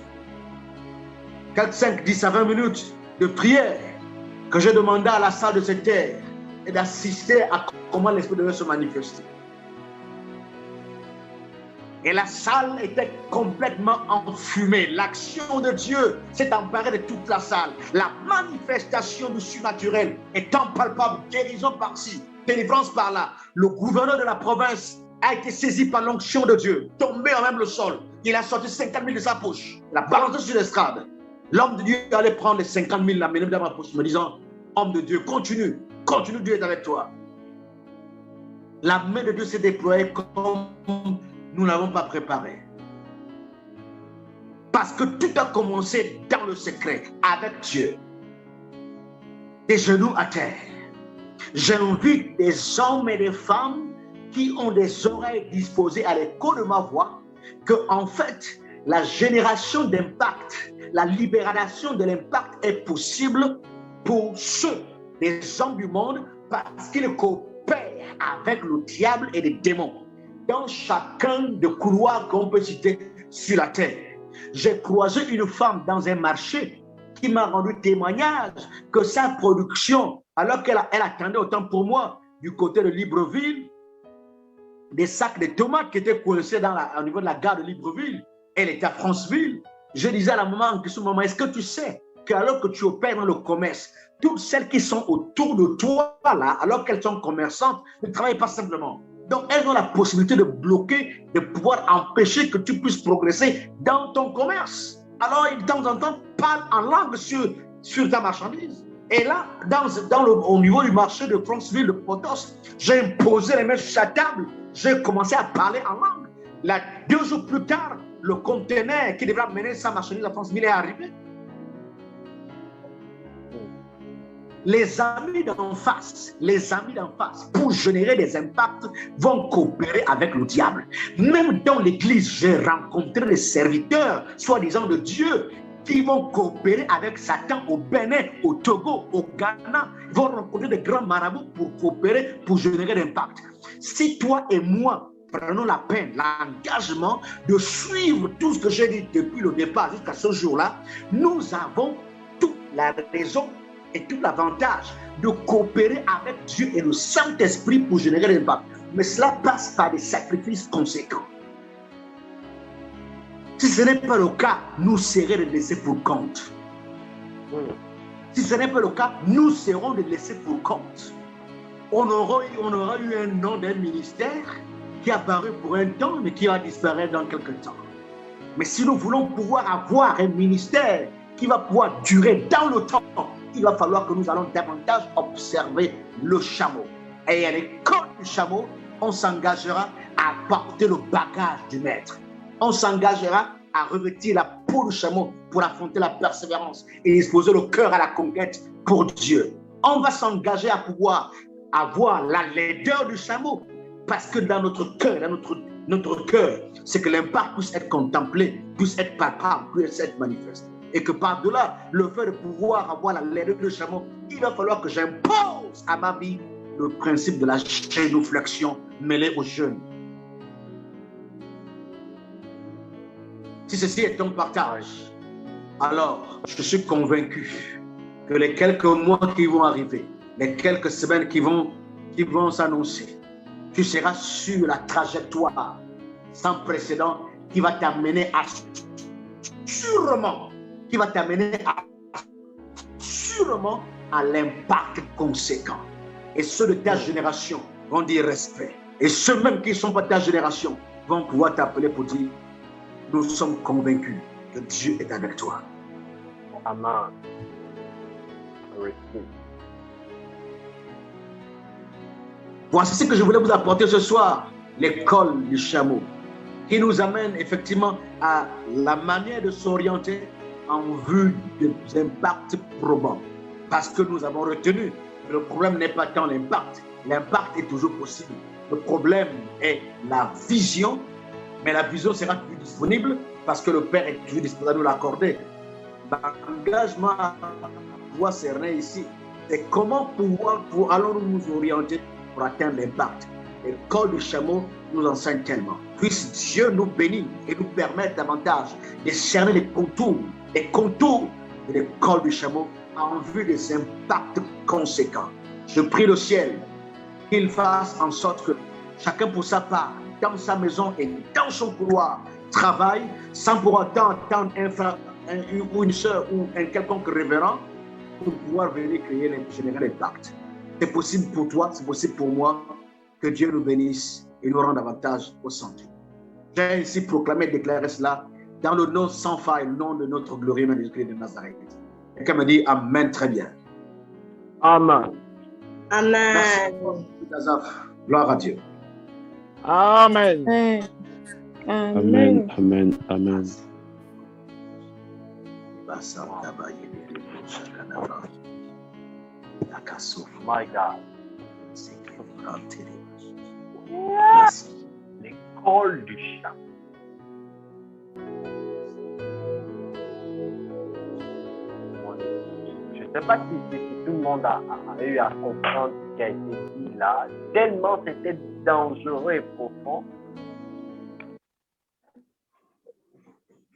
S5: 4, 5, 10 à 20 minutes de prière que j'ai demandé à la salle de cette terre et d'assister à comment l'Esprit devait se manifester. Et la salle était complètement enfumée. L'action de Dieu s'est emparée de toute la salle. La manifestation du surnaturel étant palpable, guérison par-ci, délivrance par-là. Le gouverneur de la province a été saisi par l'onction de Dieu, tombé en même le sol. Il a sorti 50 000 de sa poche, l'a balancé sur l'estrade. L'homme de Dieu allait prendre les 50 000, la mener dans ma poche, me disant, homme de Dieu, continue, Dieu est avec toi. La main de Dieu s'est déployée comme nous n'avons pas préparé. Parce que tout a commencé dans le secret, avec Dieu. Des genoux à terre. J'invite des hommes et des femmes qui ont des oreilles disposées à l'écho de ma voix, que en fait, la génération d'impact, la libération de l'impact est possible pour ceux, des hommes du monde, parce qu'ils coopèrent avec le diable et les démons. Dans chacun des couloirs qu'on peut citer sur la terre. J'ai croisé une femme dans un marché qui m'a rendu témoignage que sa production, alors qu'elle attendait autant pour moi, du côté de Libreville, des sacs de tomates qui étaient coincés au niveau de la gare de Libreville, elle était à Franceville. Je disais à la maman en question, maman, est-ce que tu sais qu'alors que tu opères dans le commerce, toutes celles qui sont autour de toi, là, alors qu'elles sont commerçantes, ne travaillent pas simplement. Donc, elles ont la possibilité de bloquer, de pouvoir empêcher que tu puisses progresser dans ton commerce. Alors, de temps en temps, parle en langue sur ta marchandise. Et là, au niveau du marché de Franceville, de Potos, j'ai imposé les mains sur sa table. J'ai commencé à parler en langue. Là, 2 jours plus tard, le conteneur qui devrait mener sa marchandise à Franceville est arrivé. Les amis d'en face, pour générer des impacts, vont coopérer avec le diable. Même dans l'église, j'ai rencontré des serviteurs, soi-disant de Dieu, qui vont coopérer avec Satan au Bénin, au Togo, au Ghana. Ils vont rencontrer des grands marabouts pour coopérer, pour générer l'impact. Si toi et moi prenons la peine, l'engagement de suivre tout ce que j'ai dit depuis le départ jusqu'à ce jour-là, nous avons toute la raison et tout l'avantage de coopérer avec Dieu et le Saint-Esprit pour générer l'impact. Mais cela passe par des sacrifices conséquents. Si ce n'est pas le cas, nous serons laissés pour compte. Si ce n'est pas le cas, nous serons laissés pour compte. On aura eu un nom d'un ministère qui est apparu pour un temps, mais qui va disparaître dans quelques temps. Mais si nous voulons pouvoir avoir un ministère qui va pouvoir durer dans le temps, il va falloir que nous allons davantage observer le chameau. Et à l'école du chameau, on s'engagera à porter le bagage du maître. On s'engagera à revêtir la peau du chameau pour affronter la persévérance et disposer le cœur à la conquête pour Dieu. On va s'engager à pouvoir avoir la laideur du chameau, parce que dans notre cœur, notre cœur, c'est que l'impact puisse être contemplé, puisse être palpable, puisse être manifeste. Et que par-delà le fait de pouvoir avoir la laideur du chameau, il va falloir que j'impose à ma vie le principe de la génuflexion mêlée au jeûne. Si ceci est ton partage, alors je suis convaincu que les quelques mois qui vont arriver, les quelques semaines qui vont s'annoncer, tu seras sur la trajectoire sans précédent qui va t'amener à sûrement à l'impact conséquent. Et ceux de ta génération vont dire respect. Et ceux même qui ne sont pas de ta génération vont pouvoir t'appeler pour dire nous sommes convaincus que Dieu est avec toi.
S4: Amen. Respect.
S5: Voici ce que je voulais vous apporter ce soir, l'école du chameau, qui nous amène effectivement à la manière de s'orienter en vue des impacts probants. Parce que nous avons retenu que le problème n'est pas tant l'impact. L'impact est toujours possible. Le problème est la vision, mais la vision sera plus disponible parce que le Père est toujours disposé à nous l'accorder. L'engagement à pouvoir cerner ici, c'est comment allons-nous nous orienter pour atteindre l'impact. L'école du chameau nous enseigne tellement. Puisse Dieu nous bénir et nous permettre davantage de cerner les contours de l'école du chameau en vue des impacts conséquents. Je prie le ciel qu'il fasse en sorte que chacun pour sa part, dans sa maison et dans son couloir, travaille sans pour autant attendre un frère ou une soeur ou un quelconque révérend pour pouvoir venir générer l'impact. C'est possible pour toi, c'est possible pour moi. Que Dieu nous bénisse et nous rende davantage au centre. J'ai ainsi proclamé et déclaré cela dans le nom sans faille, le nom de notre glorieux Jésus-Christ de Nazareth. Quelqu'un me dit Amen, très bien.
S4: Amen.
S6: Amen.
S5: Merci. Gloire à Dieu.
S7: Amen.
S6: Amen.
S7: Amen. Amen.
S4: My God. L'école du chameau. Je ne sais pas si tout le monde a eu à comprendre ce qui a été dit là, tellement c'était dangereux et profond.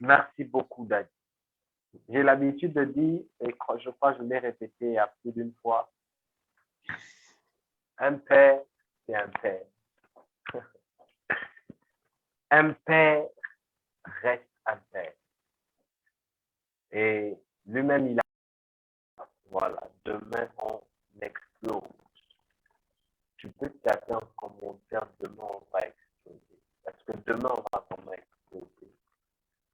S4: Merci beaucoup, Daddy. J'ai l'habitude de dire, et je crois que je l'ai répété à plus d'une fois, un père, c'est un père. Un père reste un père. Et lui-même, il a, voilà, demain, on explose. Tu peux taper en commentaire, demain, on va exploser. Parce que demain, on va vraiment exploser.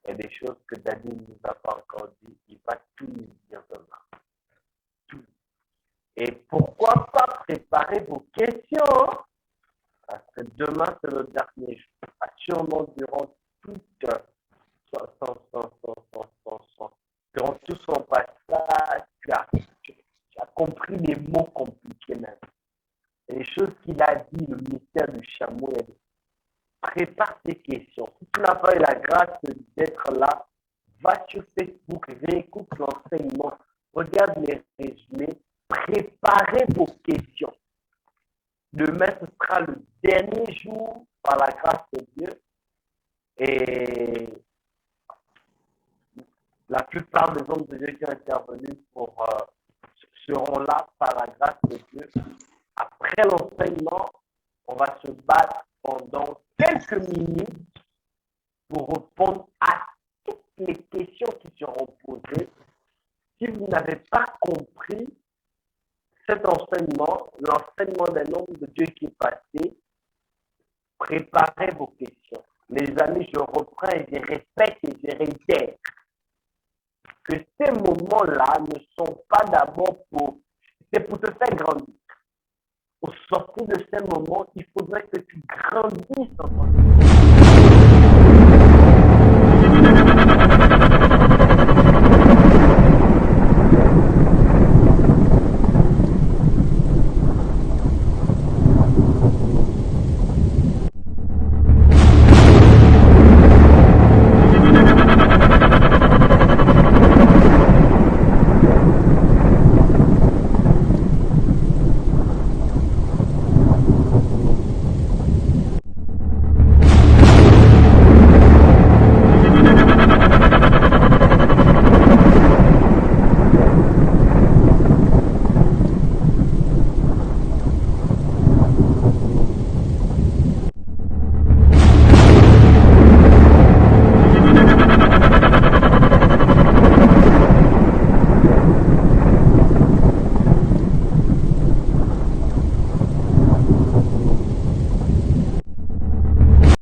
S4: Il y a des choses que Daniel ne nous a pas encore dit, il va tout nous dire demain. Tout. Et pourquoi pas préparer vos questions? Parce que demain, c'est le dernier jour. Sûrement durant durant tout son passage, tu as compris les mots compliqués même. Et les choses qu'il a dit, le mystère du chameau, il a dit, prépare tes questions. Si tu n'as pas eu la grâce d'être là, va sur Facebook, réécoute l'enseignement, regarde les résumés, préparez vos questions. Demain, ce sera le dernier jour par la grâce de Dieu. Et la plupart des hommes de Dieu qui ont intervenu seront là par la grâce de Dieu. Après l'enseignement, on va se battre pendant quelques minutes pour répondre à toutes les questions qui seront posées. Si vous n'avez pas compris cet enseignement, l'enseignement d'un homme de Dieu qui est passé, préparez vos questions. Les amis, je reprends et je répète et je réitère que ces moments-là ne sont pas d'abord c'est pour te faire grandir. Au sortir de ces moments, il faudrait que tu grandisses en tant que